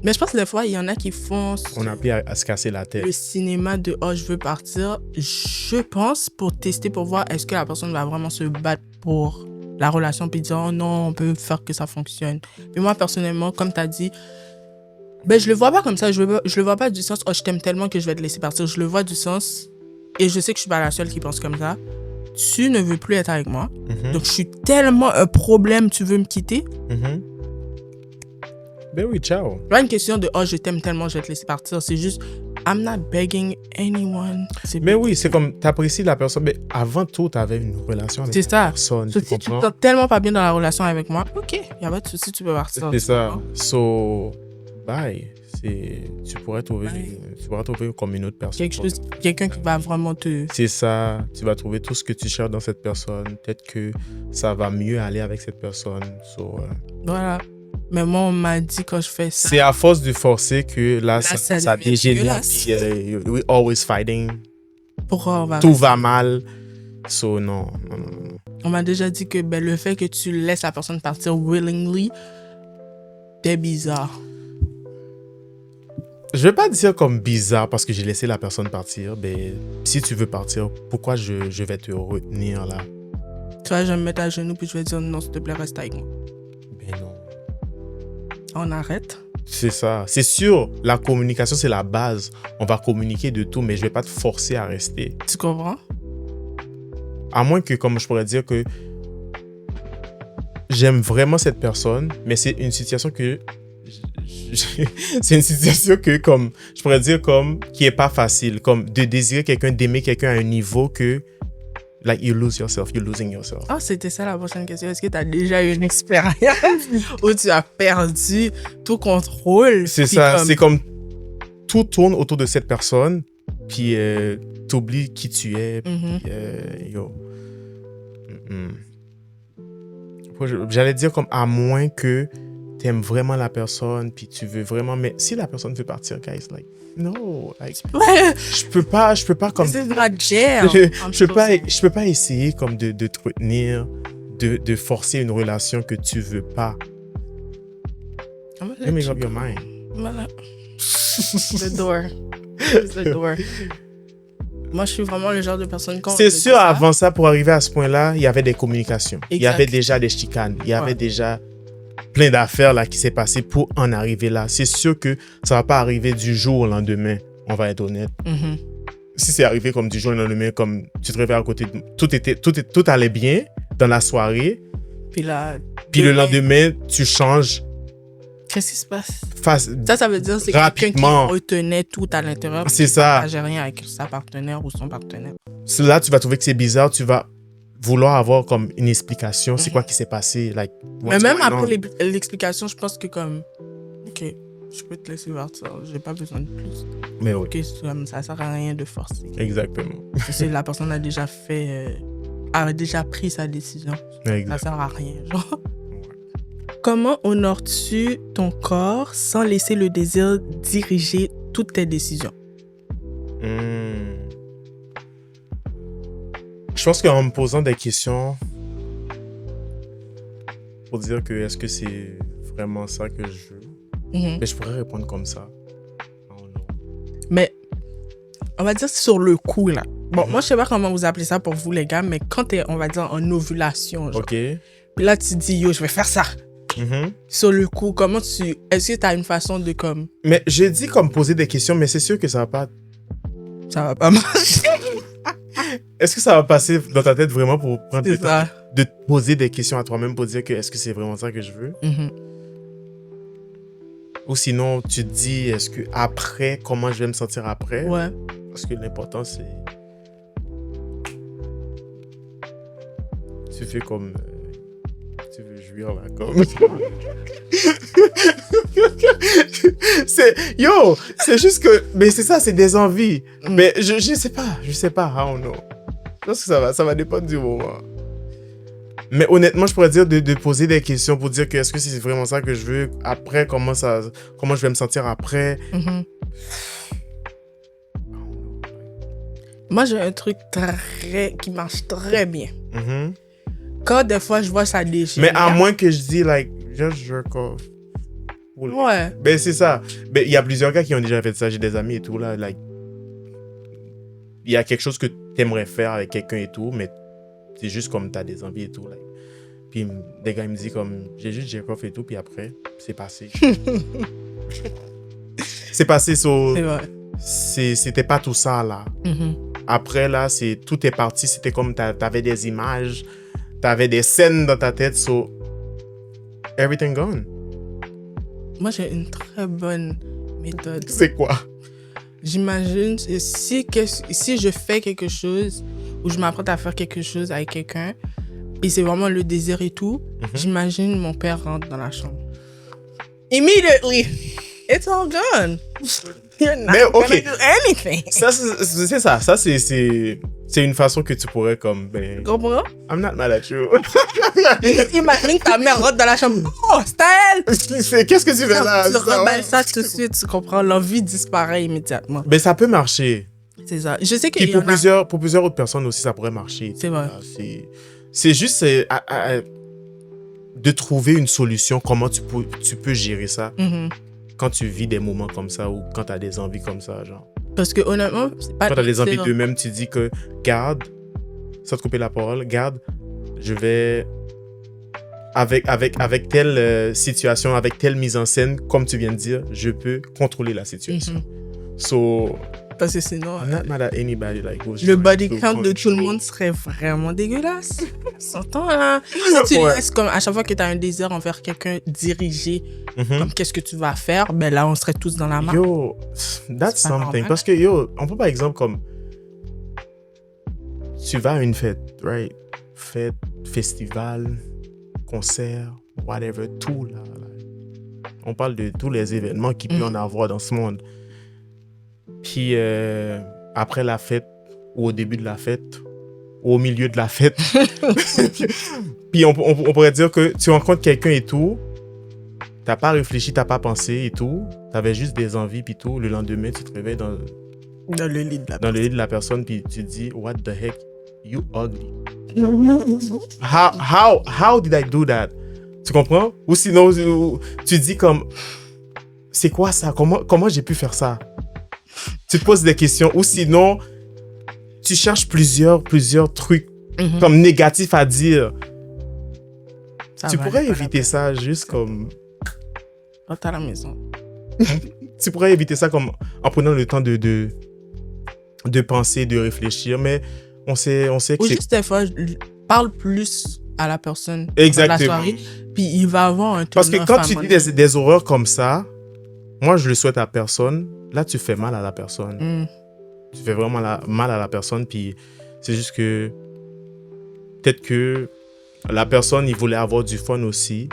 Mais je pense que des fois, il y en a qui font on a appris à se casser la tête. le cinéma de « Oh, je veux partir », je pense, pour tester, pour voir est-ce que la personne va vraiment se battre pour la relation puis dire « Oh non, on peut faire que ça fonctionne ». Mais moi, personnellement, comme tu as dit, ben, je le vois pas comme ça. Je le vois pas du sens « Oh, je t'aime tellement que je vais te laisser partir ». Je le vois du sens, et je sais que je suis pas la seule qui pense comme ça. Tu ne veux plus être avec moi. Donc, je suis tellement un problème, tu veux me quitter. Ben oui, ciao. Pas une question de « Oh, je t'aime tellement, je vais te laisser partir ». C'est juste « I'm not begging anyone ». Mais oui, c'est comme t'apprécies la personne. Mais avant tout, t'avais une relation avec C'est la ça. personne. So, Tu si tu te comprends? sens tellement pas bien dans la relation avec moi, ok, y a pas de souci, tu peux partir. C'est ça. So, bye. Tu pourrais trouver comme une autre personne. Quelqu'un qui va vraiment te... C'est ça. Tu vas trouver tout ce que tu cherches dans cette personne. Peut-être que ça va mieux aller avec cette personne. So, Voilà. Mais moi, on m'a dit quand je fais ça... c'est à force de forcer que là ça devient dégénère. dégueulasse. Puis, we always fighting. Pourquoi on va... Tout va mal. So, non. On m'a déjà dit que ben, le fait que tu laisses la personne partir willingly, t'es bizarre. Je vais pas dire comme bizarre parce que j'ai laissé la personne partir. Mais si tu veux partir, pourquoi je vais te retenir là? Tu vois, je vais me mettre à genoux puis je vais dire non, s'il te plaît, reste avec moi. Ben non. On arrête. C'est ça. C'est sûr, la communication, c'est la base. On va communiquer de tout, mais je vais pas te forcer à rester. Tu comprends? À moins que, comme je pourrais dire que j'aime vraiment cette personne, mais c'est une situation que... c'est une situation que, comme, je pourrais dire, comme, qui est pas facile. Comme, de désirer quelqu'un, d'aimer quelqu'un à un niveau que... Like, you lose yourself, you're losing yourself. Ah, c'était ça la prochaine question. Est-ce que tu as déjà eu une expérience où tu as perdu tout contrôle? C'est puis ça, comme- c'est comme tout tourne autour de cette personne, puis t'oublies qui tu es, Mhm. yo. J'allais dire comme à moins que t'aimes vraiment la personne, puis tu veux vraiment, mais si la personne veut partir, guys, like, no, like, Ouais, je peux pas comme, c'est de la jail. je peux pas essayer comme de te retenir, de forcer une relation que tu veux pas. Let me up your mind. Voilà. The door. Close the door. Moi, je suis vraiment le genre de personne... quand on C'est me sûr, dit ça, avant ça, pour arriver à ce point-là, il y avait des communications. Il y Exact. avait déjà des chicanes. Il y avait Ouais. déjà plein d'affaires là qui s'est passé pour en arriver là. C'est sûr que ça va pas arriver du jour au lendemain, on va être honnête. Si c'est arrivé comme du jour au lendemain, comme tu te réveilles à côté de... Tout allait bien dans la soirée. Puis là... Puis le lendemain, tu changes. Qu'est-ce qui se passe? Ça veut dire que c'est rapidement. quelqu'un qui retenait tout à l'intérieur. C'est ça. Ne partageait rien avec sa partenaire ou son partenaire. Là, tu vas trouver que c'est bizarre. Tu vas vouloir avoir comme une explication. C'est quoi qui s'est passé? Like, mais même après l'explication, je pense que comme... OK, je peux te laisser voir ça. J'ai pas besoin de plus. Mais oui. OK, ça sert à rien de forcer. Exactement. Parce que la personne a déjà a déjà pris sa décision. Exact. Ça sert à rien, genre. Comment honores-tu ton corps sans laisser le désir diriger toutes tes décisions? Je pense qu'en me posant des questions pour dire que est-ce que c'est vraiment ça que je veux, mais je pourrais répondre comme ça. Mais on va dire sur le coup, là. Bon, moi, je sais pas comment vous appelez ça pour vous, les gars, mais quand t'es, on va dire, en ovulation, genre. OK. Puis là, tu dis, yo, je vais faire ça. Sur le coup, est-ce que tu as une façon de comme... Mais j'ai dit comme poser des questions, mais c'est sûr que ça va pas marcher. Est-ce que ça va passer dans ta tête vraiment pour prendre le temps ça. de te poser des questions à toi-même pour dire que est-ce que c'est vraiment ça que je veux? Ou sinon, tu te dis, est-ce que après, comment je vais me sentir après? Ouais. Parce que l'important, c'est... Tu fais comme... Tu veux jouir là, comme... c'est juste que... Mais c'est ça, c'est des envies. Mais je sais pas, I don't know. Je pense que ça va dépendre du moment. Mais honnêtement, je pourrais dire de poser des questions pour dire que est-ce que c'est vraiment ça que je veux après, comment je vais me sentir après. Moi, j'ai un truc qui marche très bien. Quand des fois, je vois ça dégénérer. Mais à moins que je dise, like, just jerk off. Ouais. Ben, c'est ça. Ben, il y a plusieurs gars qui ont déjà fait ça. J'ai des amis et tout, là. Like, il y a quelque chose que tu aimerais faire avec quelqu'un et tout, mais c'est juste comme tu as des envies et tout. Like. Puis des gars, ils me disent comme, j'ai juste jerk off et tout, puis après, c'est passé. C'est passé, so... C'est vrai. C'était pas tout ça, là. Après, là, tout est parti. C'était comme t'avais des images, t'avais des scènes dans ta tête, so everything gone. Moi, j'ai une très bonne méthode. C'est quoi? J'imagine, si je fais quelque chose ou je m'apprête à faire quelque chose avec quelqu'un et c'est vraiment le désir et tout, j'imagine mon père rentre dans la chambre. Immediately, it's all gone. You're not gonna do anything. Ça, c'est ça. Ça, c'est une façon que tu pourrais comme... Ben, comprends? I'm not mad at you. Imagine ta mère rentre dans la chambre. Oh, c'est elle! Qu'est-ce que tu fais là? Tu reballes ça tout de suite, tu comprends? L'envie disparaît immédiatement. Ben, ça peut marcher. C'est ça. Je sais que pour plusieurs autres personnes aussi, ça pourrait marcher. C'est vrai. C'est juste de trouver une solution, comment tu peux gérer ça quand tu vis des moments comme ça ou quand tu as des envies comme ça, genre. Parce que honnêtement, c'est pas... Quand tu as des envies d'eux-mêmes, tu dis que, garde, sans te couper la parole, garde, je vais... Avec telle situation, avec telle mise en scène, comme tu viens de dire, je peux contrôler la situation. Parce que sinon, I'm not mad at anybody, like, le body count de tout le monde serait vraiment dégueulasse. S'entend là. Si tu laisses comme à chaque fois que tu as un désir envers quelqu'un dirigé, comme qu'est-ce que tu vas faire, ben là on serait tous dans la main. Yo, that's something. Parce que yo, on peut par exemple comme tu vas à une fête, right? Fête, festival, concert, whatever, tout là. On parle de tous les événements qu'il peut en avoir dans ce monde. Puis après la fête, ou au début de la fête, ou au milieu de la fête, puis on pourrait dire que tu rencontres quelqu'un et tout, t'as pas réfléchi, t'as pas pensé et tout, t'avais juste des envies puis tout, le lendemain tu te réveilles dans le lit de la personne puis tu te dis what the heck, you ugly. How did I do that? Tu comprends? Ou sinon tu te dis comme c'est quoi ça? Comment j'ai pu faire ça? Tu te poses des questions ou sinon tu cherches plusieurs trucs comme négatifs à dire. Ça Tu valait pourrais pas la éviter peine. ça juste comme... Rentre à la maison. Tu pourrais éviter ça comme en prenant le temps de penser, de réfléchir, mais on sait que Ou c'est... juste des fois, parle plus à la personne dans la Exactement. soirée, puis il va avoir un Parce que tournant quand tu femme. dis des horreurs comme ça, moi, je le souhaite à personne. Là, tu fais mal à la personne. Tu fais vraiment mal à la personne, puis c'est juste que peut-être que la personne, il voulait avoir du fun aussi.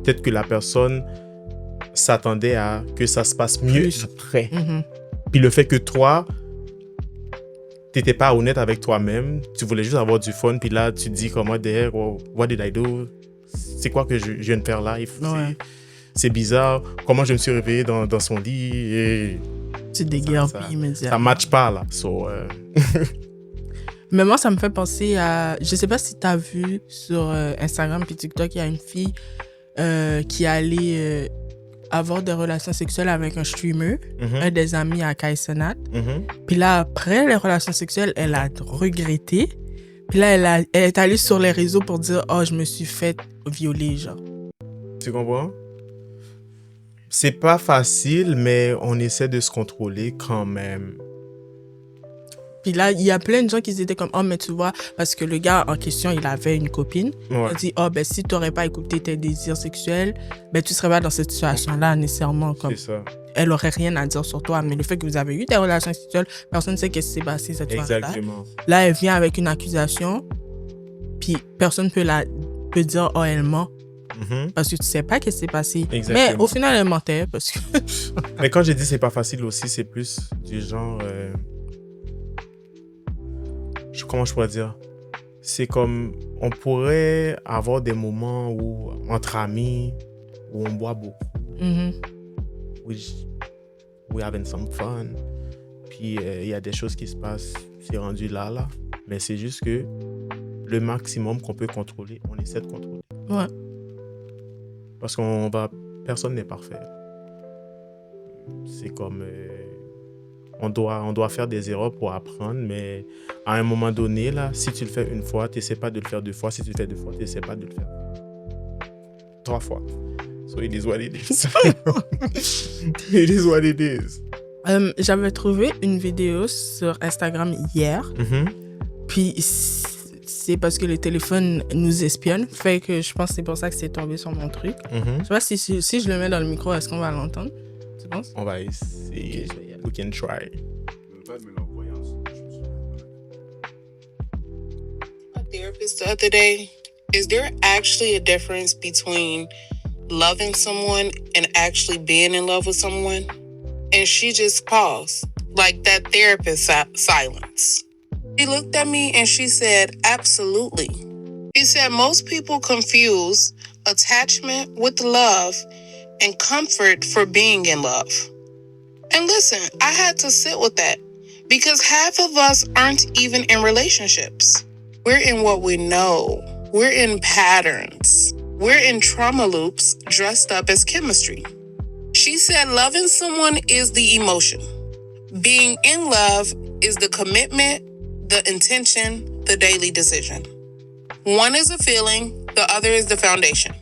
Peut-être que la personne s'attendait à que ça se passe mieux Plus. après. Mhm. Puis le fait que toi, t'étais pas honnête avec toi-même, tu voulais juste avoir du fun, puis là, tu te dis comme, what did I do? C'est quoi que je viens de faire là? Ouais. C'est bizarre. Comment je me suis réveillé dans son lit? Et Tu déguerpis immédiatement. ça match pas là. So, Mais moi, ça me fait penser à... Je sais pas si tu as vu sur Instagram puis TikTok, il y a une fille qui allait avoir des relations sexuelles avec un streamer, un des amis à Kai Cenat. Puis là, après les relations sexuelles, elle a regretté. Puis là, elle est allée sur les réseaux pour dire « Oh, je me suis fait violer, genre. » Tu comprends? C'est pas facile, mais on essaie de se contrôler quand même. Puis là, il y a plein de gens qui étaient comme « Oh, mais tu vois, parce que le gars en question, il avait une copine. Ouais. Il a dit « Oh, ben si tu n'aurais pas écouté tes désirs sexuels, ben tu serais pas dans cette situation-là nécessairement. » Comme C'est ça. elle aurait rien à dire sur toi. Mais le fait que vous avez eu des relations sexuelles, personne ne sait qu'est-ce qui s'est passé cette fois-là. Exactement. Là, elle vient avec une accusation, puis personne peut dire « Oh, elle ment. » Parce que tu sais pas qu'est-ce qui s'est passé. Exactement. Mais au final, elle mentait parce que... Mais quand j'ai dit c'est pas facile aussi, c'est plus du genre... comment je pourrais dire? C'est comme... On pourrait avoir des moments où, entre amis, où on boit beaucoup. We having some fun. Puis il y a des choses qui se passent, c'est rendu là. Mais c'est juste que le maximum qu'on peut contrôler, on essaie de contrôler. Ouais. Parce personne n'est parfait. C'est comme... on doit faire des erreurs pour apprendre, mais à un moment donné, là, si tu le fais une fois, tu n'essaies pas de le faire 2 fois. Si tu le fais 2 fois, tu n'essaies pas de le faire 3 fois. So it is what it is. It is what it is. J'avais trouvé une vidéo sur Instagram hier. Puis c'est parce que le téléphone nous espionne. Fait que je pense que c'est pour ça que c'est tombé sur mon truc. Je sais pas si je le mets dans le micro, est-ce qu'on va l'entendre? Tu penses? On va essayer. Ok, je vais y aller. We can try. A therapist the other day, is there actually a difference between loving someone and actually being in love with someone? And she just paused, like that therapist silence. She looked at me and she said, absolutely. She said most people confuse attachment with love and comfort for being in love. And listen, I had to sit with that because half of us aren't even in relationships. We're in what we know. We're in patterns. We're in trauma loops dressed up as chemistry. She said loving someone is the emotion. Being in love is the commitment, the intention, the daily decision. One is a feeling, the other is the foundation.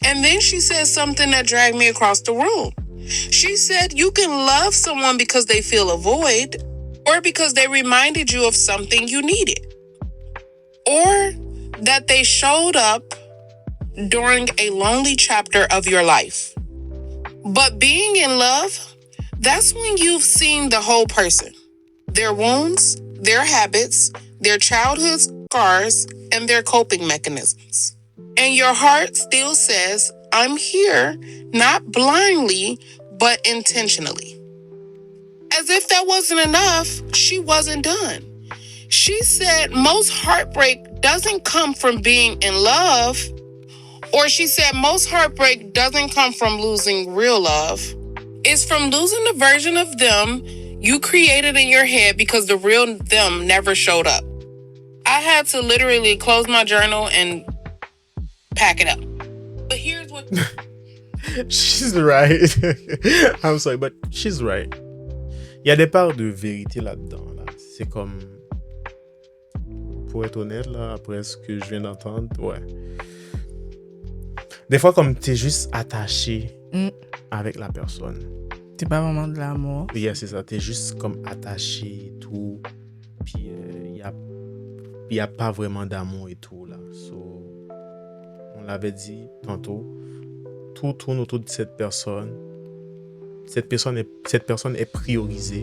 And then she said something that dragged me across the room. She said you can love someone because they fill a void, or because they reminded you of something you needed, or that they showed up during a lonely chapter of your life. But being in love, that's when you've seen the whole person, their wounds, their habits, their childhood scars, and their coping mechanisms. And your heart still says, I'm here, not blindly, but intentionally. As if that wasn't enough, she wasn't done. She said most heartbreak doesn't come from being in love, or she said most heartbreak doesn't come from losing real love. It's from losing the version of them you created in your head because the real them never showed up. I had to literally close my journal and pack it up. But here's what... She's right. I'm sorry, but she's right. Il y a des parts de vérité là-dedans. Là. C'est comme... Pour être honnête, là, après ce que je viens d'entendre, ouais. Des fois, comme t'es juste attaché Mm. avec la personne. C'est pas vraiment de l'amour. Yeah, c'est ça. T'es juste comme attaché et tout. Puis, il y a pas vraiment d'amour et tout, là. So, on l'avait dit tantôt. Tout tourne autour de cette personne. Cette personne est priorisée.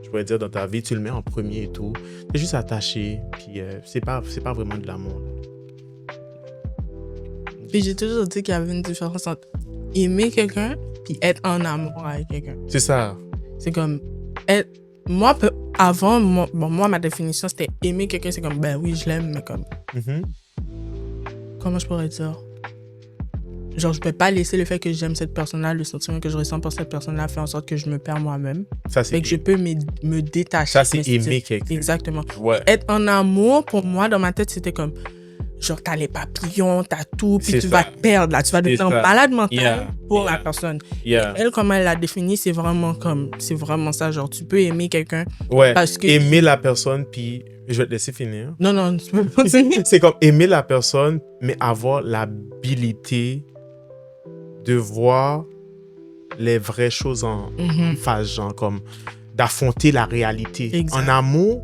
Je pourrais dire, dans ta vie, tu le mets en premier et tout. T'es juste attaché. Puis, c'est pas vraiment de l'amour, là. Puis j'ai toujours dit qu'il y avait une différence entre aimer quelqu'un puis être en amour avec quelqu'un. C'est ça. C'est comme être... Moi, avant, moi, ma définition, c'était aimer quelqu'un, c'est comme, ben oui, je l'aime, mais comme... Mhm. Comment je pourrais dire? Genre, je peux pas laisser le fait que j'aime cette personne-là, le sentiment que je ressens pour cette personne-là, faire en sorte que je me perds moi-même. Ça, c'est Fait que je peux me détacher. Ça, c'est Mais aimer quelqu'un. Exactement. Ouais. Être en amour, pour moi, dans ma tête, c'était comme... Genre, t'as les papillons, t'as tout, puis C'est tu ça. vas te perdre, là. Tu vas devenir ça. malade mental Yeah. pour la Yeah. personne. Yeah. Elle, comme elle l'a défini, c'est vraiment ça. Genre, tu peux aimer quelqu'un Ouais. parce que... Aimer la personne, puis je vais te laisser finir. Non, tu peux pas continuer. C'est comme aimer la personne, mais avoir l'habilité de voir les vraies choses en Mhm. face, genre comme d'affronter la réalité. Exact. En amour,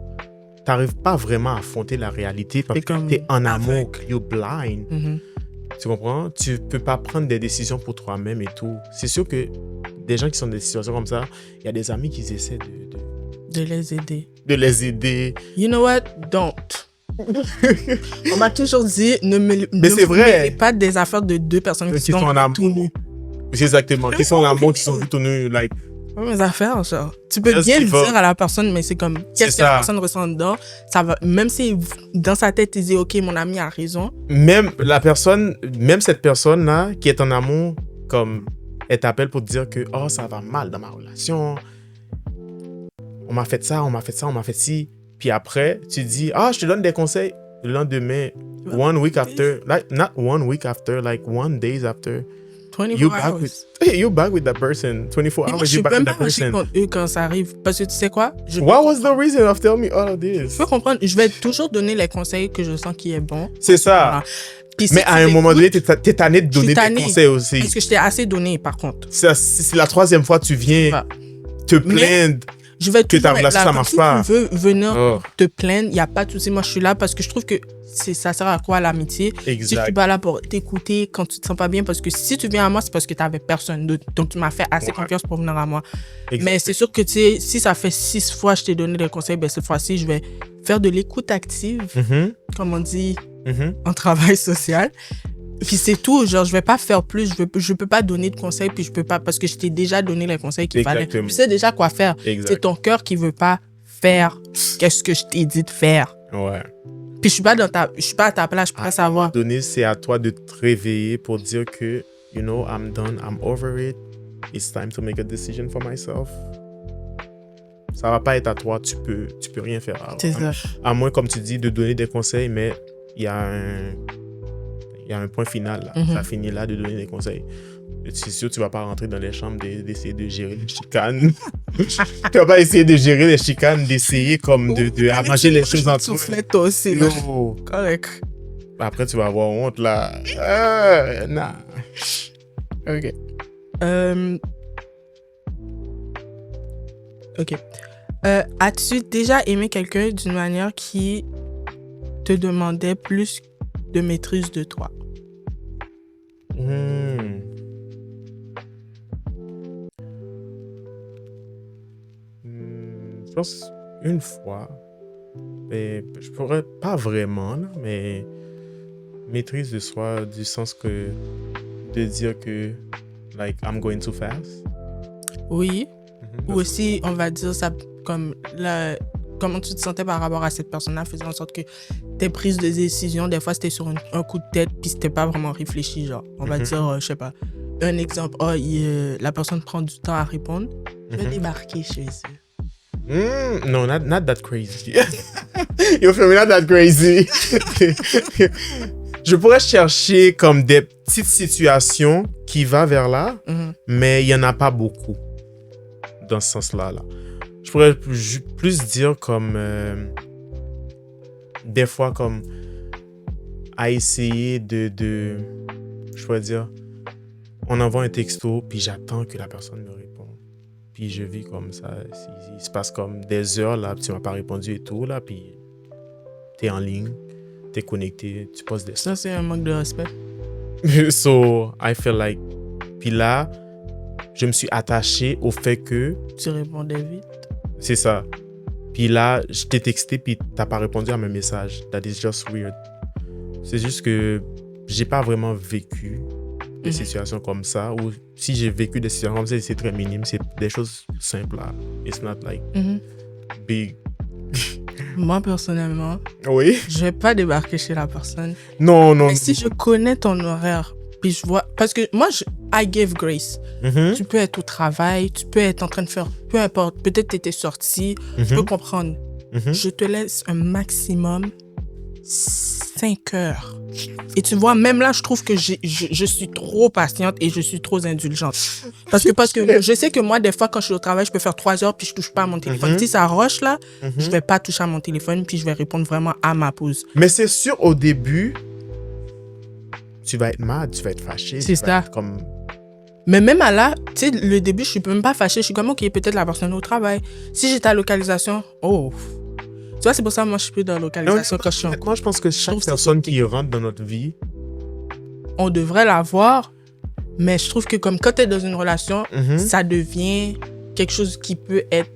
t'arrives pas vraiment à affronter la réalité parce C'est que comme t'es en amour, aveugle. you're blind. Mhm. Tu comprends? Tu peux pas prendre des décisions pour toi-même et tout. C'est sûr que des gens qui sont dans des situations comme ça, il y a des amis qui essaient De les aider. de les aider. You know what? Don't. On m'a toujours dit, ne c'est vrai. mêlez pas des affaires de deux personnes qui sont en amour. tout nues. C'est exactement. Qui sont en amour, qui sont tout nus. Like, Pas mes affaires, genre. Tu peux Just bien le give up. dire à la personne, mais c'est comme, qu'est-ce que la ça. personne ressent dedans, ça va, même si dans sa tête, il dit, OK, mon ami a raison. même cette personne-là qui est en amour, comme elle t'appelle pour te dire que oh, ça va mal dans ma relation. On m'a fait ça, on m'a fait ci. Puis après, tu dis, je te donne des conseils. Le lendemain, one week after, like, not 1 week after, like 1 days after, 24 hours. you're back with that person. 24 Et moi, hours, je suis you're back même with pas that fâchée person. contre eux quand ça arrive. Parce que tu sais quoi? What was the reason of telling me all of Je this? peux comprendre. Je vais toujours donner les conseils que je sens qui est bon. C'est ça. Voilà. Puis si Mais tu à un l'écoutes, moment donné, t'es tanné de je suis donner des tannée. conseils aussi. Parce que je t'ai assez donné, par contre. C'est la 3e fois que tu viens Voilà. te plaindre. Je vais toujours ta être relation, là. ça Comme marche si pas. tu veux venir Oh. te plaindre, il n'y a pas de souci. Moi, je suis là parce que je trouve que ça sert à quoi l'amitié? Si je Exact. suis pas là pour t'écouter quand tu te sens pas bien, parce que si tu viens à moi, c'est parce que tu n'avais personne d'autre. Donc, tu m'as fait assez Ouais. confiance pour venir à moi. Exact. Mais c'est sûr que tu sais, si ça fait 6 fois que je t'ai donné des conseils, ben cette fois-ci, je vais faire de l'écoute active, Mhm, comme on dit mhm. en travail social. Puis c'est tout, genre je vais pas faire plus, je peux pas donner de conseils, puis je peux pas, parce que je t'ai déjà donné les conseils qu'il fallait. Exactement. Tu sais déjà quoi faire. Exact. C'est ton cœur qui veut pas faire qu'est-ce que je t'ai dit de faire. Ouais. Puis je suis pas à ta place, je peux pas savoir. Donner, c'est à toi de te réveiller pour dire que, you know, I'm done, I'm over it. It's time to make a decision for myself. Ça va pas être à toi, tu peux rien faire. C'est ça. À moins, comme tu dis, de donner des conseils, mais il y a un point final là. Mhm. Ça finit là de donner des conseils. C'est sûr, tu vas pas rentrer dans les chambres d'essayer de gérer les chicanes. Tu vas pas essayer de gérer les chicanes, d'essayer comme de arranger les choses entre Soufflette toi aussi. là. eux. Correct. Après, tu vas avoir honte là. Nah. Ok. Ok. As-tu déjà aimé quelqu'un d'une manière qui te demandait plus de maîtrise de toi? Je pense une fois, mais je pourrais pas vraiment, là, mais maîtrise de soi, du sens que de dire que, like, I'm going too fast. Oui. Mhm. Ou aussi, on va dire ça comme comment tu te sentais par rapport à cette personne-là, faisant en sorte que tes prises de décision, des fois, c'était sur un coup de tête, puis c'était pas vraiment réfléchi, genre. On va Mhm. dire, je sais pas, un exemple, la personne prend du temps à répondre, je vais Mhm. débarquer chez eux. No, not that crazy. Yo, Femi, not that crazy. Je pourrais chercher comme des petites situations qui vont vers là, Mhm. mais il n'y en a pas beaucoup dans ce sens-là. Là. Je pourrais plus dire comme des fois comme à essayer de je pourrais dire, on envoie un texto, puis j'attends que la personne me réponde. Puis je vis comme ça. Il se passe comme des heures, là, puis tu m'as pas répondu et tout, là, puis t'es en ligne, t'es connecté, tu poses des... Ça, c'est un manque de respect. So, I feel like... Puis là, je me suis attaché au fait que... Tu répondais vite. C'est ça. Puis là, je t'ai texté, puis t'as pas répondu à mes messages. That is just weird. C'est juste que j'ai pas vraiment vécu des situations comme ça, ou si j'ai vécu des situations comme ça, c'est très minime, c'est des choses simples là. It's not like big. Moi, personnellement, Oui? je vais pas débarquer chez la personne. Non. Mais si je connais ton horaire, puis je vois... Parce que moi, I give grace. Tu peux être au travail, tu peux être en train de faire... Peu importe, peut-être tu étais sorti, je peux comprendre. Je te laisse un maximum 5 heures. Et tu vois, même là, je trouve que je suis trop patiente et je suis trop indulgente. Parce que je sais que moi, des fois, quand je suis au travail, je peux faire 3 heures puis je touche pas à mon téléphone. Si ça rush, là, je vais pas toucher à mon téléphone puis je vais répondre vraiment à ma pause. Mais c'est sûr, au début, tu vas être mad, tu vas être fâché. C'est ça. Comme... Mais même à là, tu sais, le début, je suis même pas fâchée. Je suis comme, OK, peut-être la personne est au travail. Si j'étais à localisation, tu vois, c'est pour ça que moi, je suis plus dans la localisation quand je suis en cours. Moi, je pense que chaque personne qui rentre dans notre vie... On devrait l'avoir, mais je trouve que comme quand tu es dans une relation, ça devient quelque chose qui peut être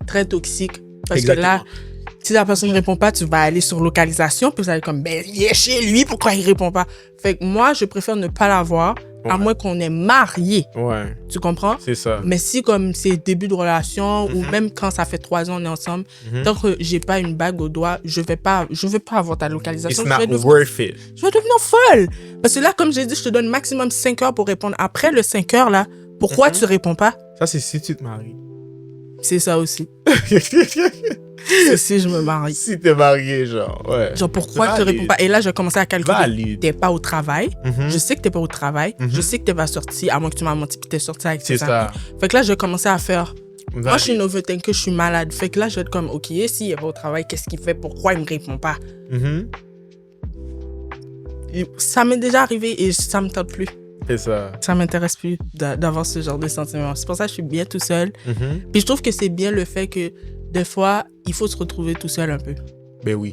très toxique. Parce que là, si la personne ne répond pas, tu vas aller sur localisation, puis vous allez comme, ben, il est chez lui, pourquoi il répond pas? Fait que moi, je préfère ne pas l'avoir, à moins qu'on est marié. Ouais. Tu comprends? C'est ça. Mais si comme c'est début de relation, ou même quand ça fait 3 ans on est ensemble, tant que j'ai pas une bague au doigt, je vais pas avoir ta localisation. It's not worth it. Je vais devenir folle. Parce que là, comme j'ai dit, je te donne maximum 5 heures pour répondre. Après le 5 heures, là, pourquoi tu réponds pas? Ça, c'est si tu te maries. C'est ça aussi. C'est si je me marie. Si t'es marié, genre, ouais. Genre, pourquoi tu réponds pas? Et là, je commençais à calculer. Valide. T'es pas au travail. Je sais que t'es pas au travail. Je sais que t'es pas sorti, à moins que tu m'as menti, puis t'es sorti avec tes amis. Fait que là, je commençais à faire... Valide. Moi, je suis une overthinker, je suis malade. Fait que là, je vais être comme, OK, s'il est pas au travail, qu'est-ce qu'il fait? Pourquoi il me répond pas? Ça m'est déjà arrivé et ça me tente plus. C'est ça. Ça m'intéresse plus d'avoir ce genre de sentiments. C'est pour ça que je suis bien tout seul. Puis je trouve que c'est bien le fait que des fois, il faut se retrouver tout seul un peu. Ben oui.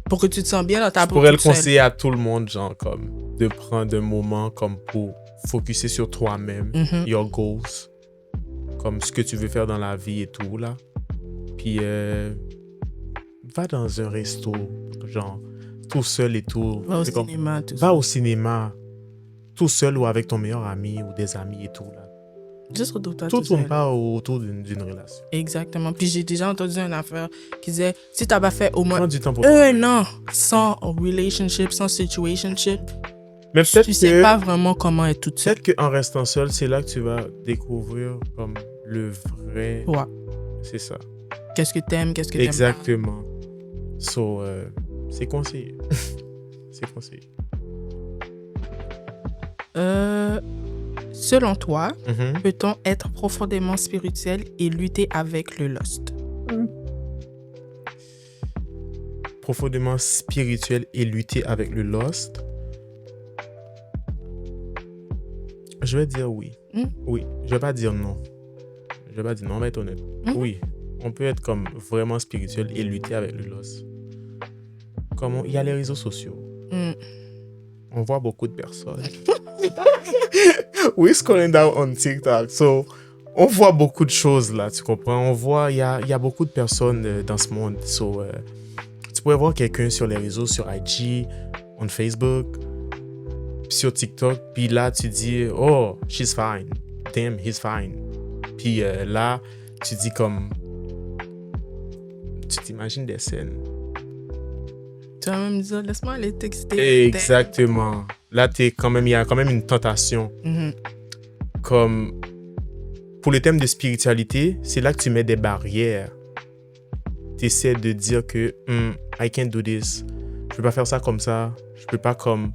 Pour que tu te sens bien dans ta peau. Je pourrais le conseiller à tout le monde, genre, comme, de prendre un moment comme pour focuser sur toi-même, your goals, comme ce que tu veux faire dans la vie et tout, là. Puis, va dans un resto, genre, tout seul et tout. Va au cinéma, tout Va au cinéma, tout seul ou avec ton meilleur ami ou des amis et tout, là. Juste retrouve-toi Tout tout seul. tourne pas autour d'une relation. Exactement. Puis j'ai déjà entendu une affaire qui disait, si t'as pas fait au moins Prends du temps pour un an sans relationship, sans situationship, mais peut-être tu sais pas vraiment comment être toute seule. Peut-être qu'en restant seul, c'est là que tu vas découvrir comme le vrai... Ouais. C'est ça. Qu'est-ce que t'aimes, qu'est-ce que t'aimes pas. Exactement. So, c'est conseillé. C'est conseillé. Selon toi, peut-on être profondément spirituel et lutter avec le lust? Profondément spirituel et lutter avec le lust? Je vais dire oui. Oui. Je vais pas dire non. Je vais pas dire non, on va être honnête. Oui. On peut être comme vraiment spirituel et lutter avec le lust. Comme il y a les réseaux sociaux. On voit beaucoup de personnes. We're scrolling down on TikTok. So, on voit beaucoup de choses là, tu comprends? On voit, il y a beaucoup de personnes dans ce monde. So, tu pourrais voir quelqu'un sur les réseaux, sur IG, on Facebook, sur TikTok. Puis là, tu dis, oh, she's fine. Damn, he's fine. Puis là, tu dis comme... Tu t'imagines des scènes. Tu vas même dire, laisse-moi aller texter. Exactement. Là, il y a quand même une tentation. Comme pour le thème de spiritualité, c'est là que tu mets des barrières. Tu essaies de dire que I can't do this. Je peux pas faire ça comme ça. Je peux pas comme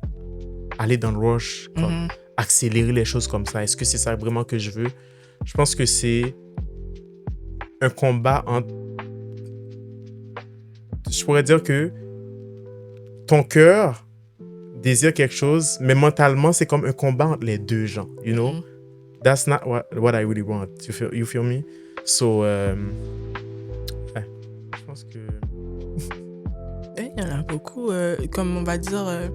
aller dans le rush, comme accélérer les choses comme ça. Est-ce que c'est ça vraiment que je veux? Je pense que c'est un combat entre... Je pourrais dire que ton cœur désires quelque chose, mais mentalement, c'est comme un combat entre les deux gens, you know? That's not what I really want. You feel me? So, je pense que... Il y en a beaucoup, comme on va dire,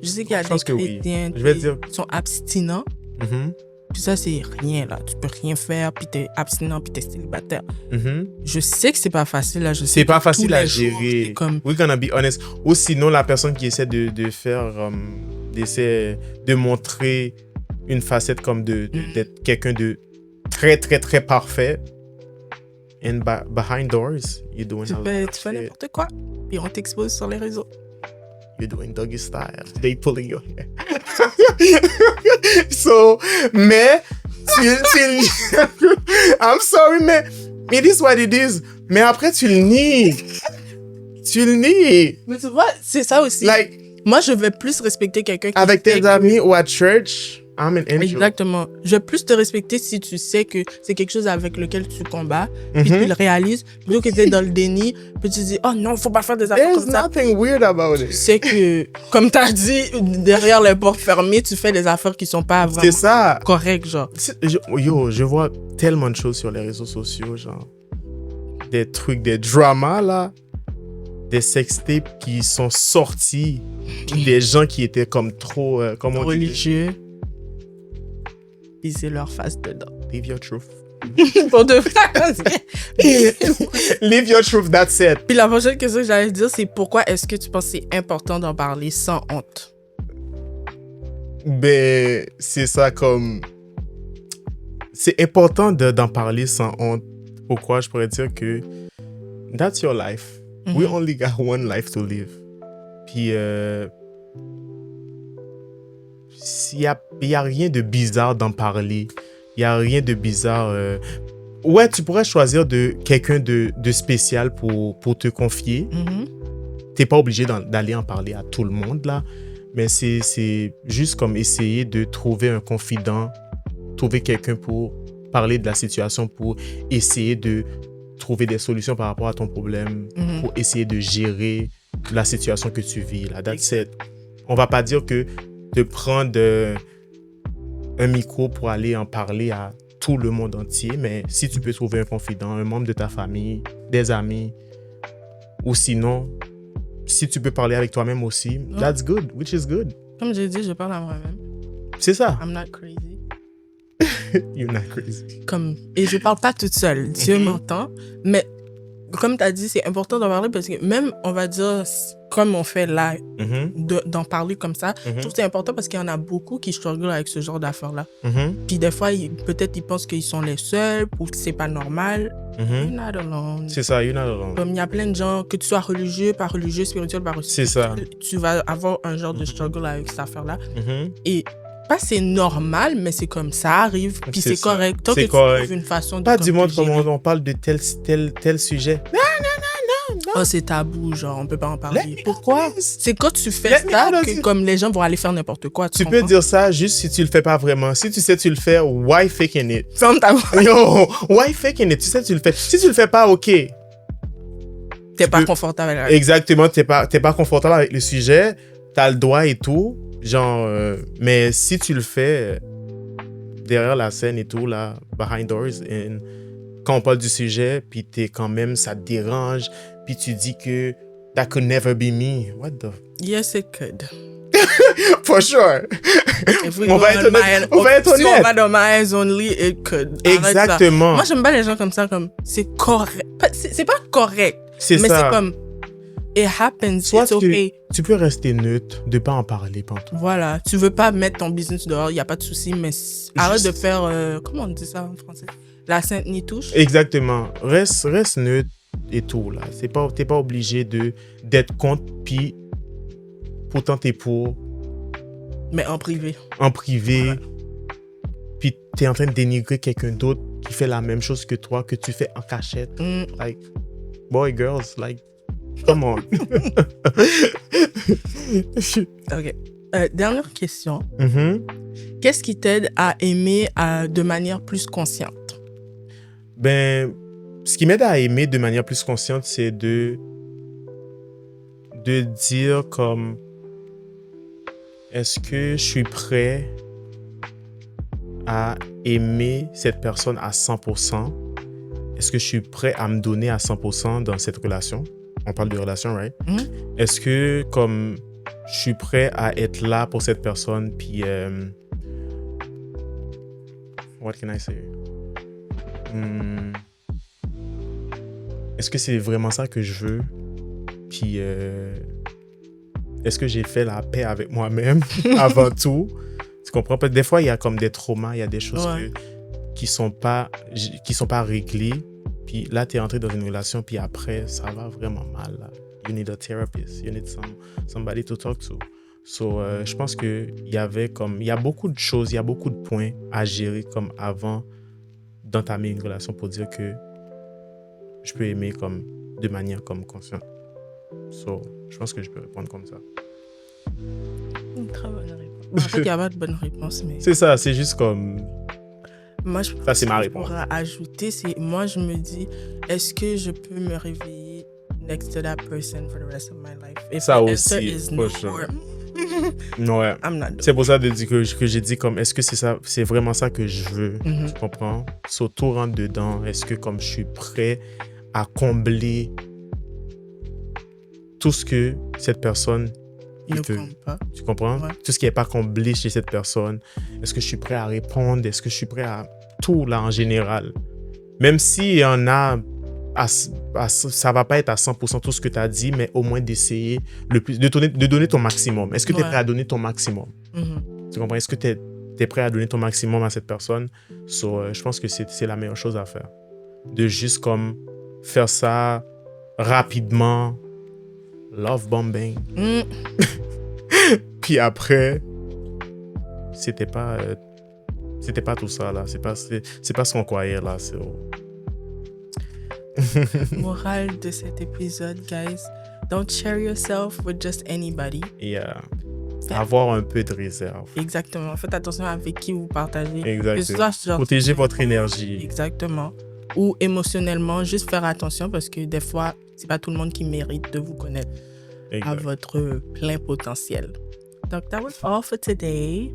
je sais qu'il y a Je des pense que oui. chrétiens Je vais dire- qui sont abstinents. Mhm, Puis ça, c'est rien, là. Tu peux rien faire, puis t'es abstinent, puis t'es célibataire. mhm. Je sais que c'est pas facile, là. Je sais C'est pas que facile tous à les jours, gérer. c'est comme... We're gonna be honest. Ou sinon, la personne qui essaie de faire, d'essayer de montrer une facette comme d'être quelqu'un de très, très, très parfait. And behind doors, you're doing Tu a lot fais of shit. n'importe quoi, puis on t'expose sur les réseaux. You're doing doggy style. They pulling your hair. So, mais, I'm sorry, mais it is what it is. Mais après, tu le nies. Tu le nies. Mais tu vois, c'est ça aussi. Like, Moi, je vais plus respecter quelqu'un qui avec sait tes que- amis ou à church, I'm an angel. Exactement. Je vais plus te respecter si tu sais que c'est quelque chose avec lequel tu combats, puis Mhm. tu le réalises, plutôt que tu es dans le déni, puis tu dis « Oh non, faut pas faire des affaires There's comme ça. nothing weird about » it. C'est que, comme tu as dit, derrière les portes fermées, tu fais des affaires qui sont pas C'est vraiment ça. correctes, genre. Je vois tellement de choses sur les réseaux sociaux, genre des trucs, des dramas là, des sextapes qui sont sortis, des gens qui étaient comme trop, comment on dit, Religieux. Puis c'est leur face dedans. live your truth. Pour de vrai. Live your truth, that's it. Puis la prochaine question que j'allais dire, c'est pourquoi est-ce que tu penses que c'est important d'en parler sans honte? Ben, c'est ça comme... C'est important d'en parler sans honte. Pourquoi? Je pourrais dire que that's your life. We only got one life to live. Puis, il y a rien de bizarre d'en parler. Il y a rien de bizarre. Ouais, tu pourrais choisir quelqu'un de spécial pour te confier. Mhm. T'es pas obligé d'aller en parler à tout le monde, là. Mais c'est juste comme essayer de trouver un confident, trouver quelqu'un pour parler de la situation, pour essayer de trouver des solutions par rapport à ton problème, Mhm. pour essayer de gérer la situation que tu vis, là. That's it. On va pas dire que de prendre un micro pour aller en parler à tout le monde entier, mais si tu peux trouver un confident, un membre de ta famille, des amis, ou sinon, si tu peux parler avec toi-même aussi, that's good, which is good. Comme j'ai dit, je parle à moi-même. C'est ça. I'm not crazy. You're not crazy. Et je parle pas toute seule. Dieu m'entend. Mais comme tu as dit, c'est important d'en parler parce que même, on va dire, comme on fait là, Mhm, d'en parler comme ça, je trouve que c'est important parce qu'il y en a beaucoup qui struggle avec ce genre d'affaires-là. mhm, Puis des fois, peut-être ils pensent qu'ils sont les seuls ou que c'est pas normal. You're mhm. not alone. C'est ça, you're not alone. Comme il y a plein de gens, que tu sois religieux, pas religieux, spirituel, pas C'est ça. tu vas avoir un genre de struggle avec cette affaire-là. Mhm. Et pas c'est normal, mais c'est comme ça arrive. Puis C'est c'est ça. correct. Tant C'est que tu correct. trouves une façon de... Pas comme, du monde te comme gérer. on parle de tel sujet. Oh, c'est tabou, genre, on peut pas en Let parler. me Pourquoi? honest. C'est quand tu fais Let me ça honest. que comme les gens vont aller faire n'importe quoi. Tu peux comprends? dire ça juste si tu le fais pas vraiment. Si tu sais tu le fais, why faking it? Ferme ta bouche. Yo, why faking it? Tu sais tu le fais. Si tu le fais pas, ok. T'es pas peux- confortable avec Exactement, t'es pas confortable avec le sujet, t'as le droit et tout, genre, mais si tu le fais derrière la scène et tout, là, behind doors, quand on parle du sujet, puis t'es quand même, ça te dérange, puis tu dis que that could never be me, what the... Yes, it could. For sure! If we On go va être on honnête, my- on va être Si on honnête. va dans my eyes only, it could. Arrête ça. Exactement, Moi, j'aime pas les gens comme ça, comme, c'est correct. C'est pas correct, c'est mais ça. c'est comme, it happens, Soit it's okay. tu peux rester neutre, de pas en parler pantoute. Voilà, tu veux pas mettre ton business dehors, il y a pas de souci, mais arrête de faire, comment on dit ça en français? La sainte ni touche. Exactement. Reste neutre et tout, là. T'es pas obligé d'être contre, puis pourtant t'es pour, Mais en privé. en privé, Voilà. puis t'es en train de dénigrer quelqu'un d'autre qui fait la même chose que toi, que tu fais en cachette. Mm. Like, boy, girls, like, come on. Ok. Dernière question. Mhm. Qu'est-ce qui t'aide à aimer de manière plus consciente? Ben, ce qui m'aide à aimer de manière plus consciente, c'est de dire comme est-ce que je suis prêt à aimer cette personne à 100%? Est-ce que je suis prêt à me donner à 100% dans cette relation? On parle de relation, right? Est-ce que comme je suis prêt à être là pour cette personne, puis what can I say? Est-ce que c'est vraiment ça que je veux? Puis est-ce que j'ai fait la paix avec moi-même avant tout? Tu comprends? Parce que des fois, il y a comme des traumas, il y a des choses qui sont pas réglées. Puis là, tu es entré dans une relation, puis après, ça va vraiment mal. Là. You need a therapist. You need somebody to talk to. So, je pense qu'il y a beaucoup de choses, il y a beaucoup de points à gérer comme avant d'entamer une relation pour dire que je peux aimer comme de manière comme consciente. So, je pense que je peux répondre comme ça. Une très bonne réponse. En fait, il n'y a pas de bonne réponse, mais... C'est ça, c'est juste comme... Moi, ça, c'est ma réponse. Pour ajouter, moi, je me dis, est-ce que je peux me réveiller next to that person for the rest of my life? If ça the aussi, answer is no, ouais. I'm not doing c'est pour ça que j'ai dit comme, est-ce que c'est vraiment ça que je veux? Tu comprends? So, tout rentre dedans. Est-ce que comme je suis prêt à combler tout ce que cette personne ne compte pas. Tu comprends? Ouais. Tout ce qui n'est pas comblé chez cette personne. Est-ce que je suis prêt à répondre? Est-ce que je suis prêt à tout là en général? Même s'il y en a, ça va pas être à 100% tout ce que tu as dit, mais au moins d'essayer de donner ton maximum. Est-ce que tu es prêt à donner ton maximum? Tu comprends? Est-ce que tu es prêt à donner ton maximum à cette personne? So, je pense que c'est la meilleure chose à faire. De juste comme faire ça rapidement. Love bombing. Puis après, c'était pas tout ça là. C'est pas ce qu'on croyait là. Morale de cet épisode, guys. Don't share yourself with just anybody. Yeah. Avoir un peu de réserve. Exactement. Faites attention avec qui vous partagez. Exactement. Protégez votre énergie. Exactement. Ou émotionnellement, juste faire attention parce que des fois, c'est pas tout le monde qui mérite de vous connaître à votre plein potentiel. Donc, that was all for today.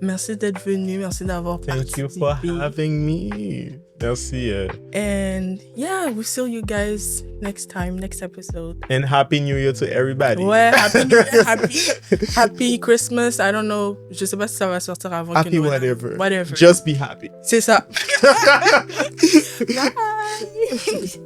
Merci d'être venu. Merci d'avoir participé. Thank you for having me. Merci. And yeah, we'll see you guys next episode. And Happy New Year to everybody. Ouais, Happy New Year, Happy Christmas. I don't know. Je sais pas si ça va sortir avant happy que nous. Whatever. Just be happy. C'est ça. Bye.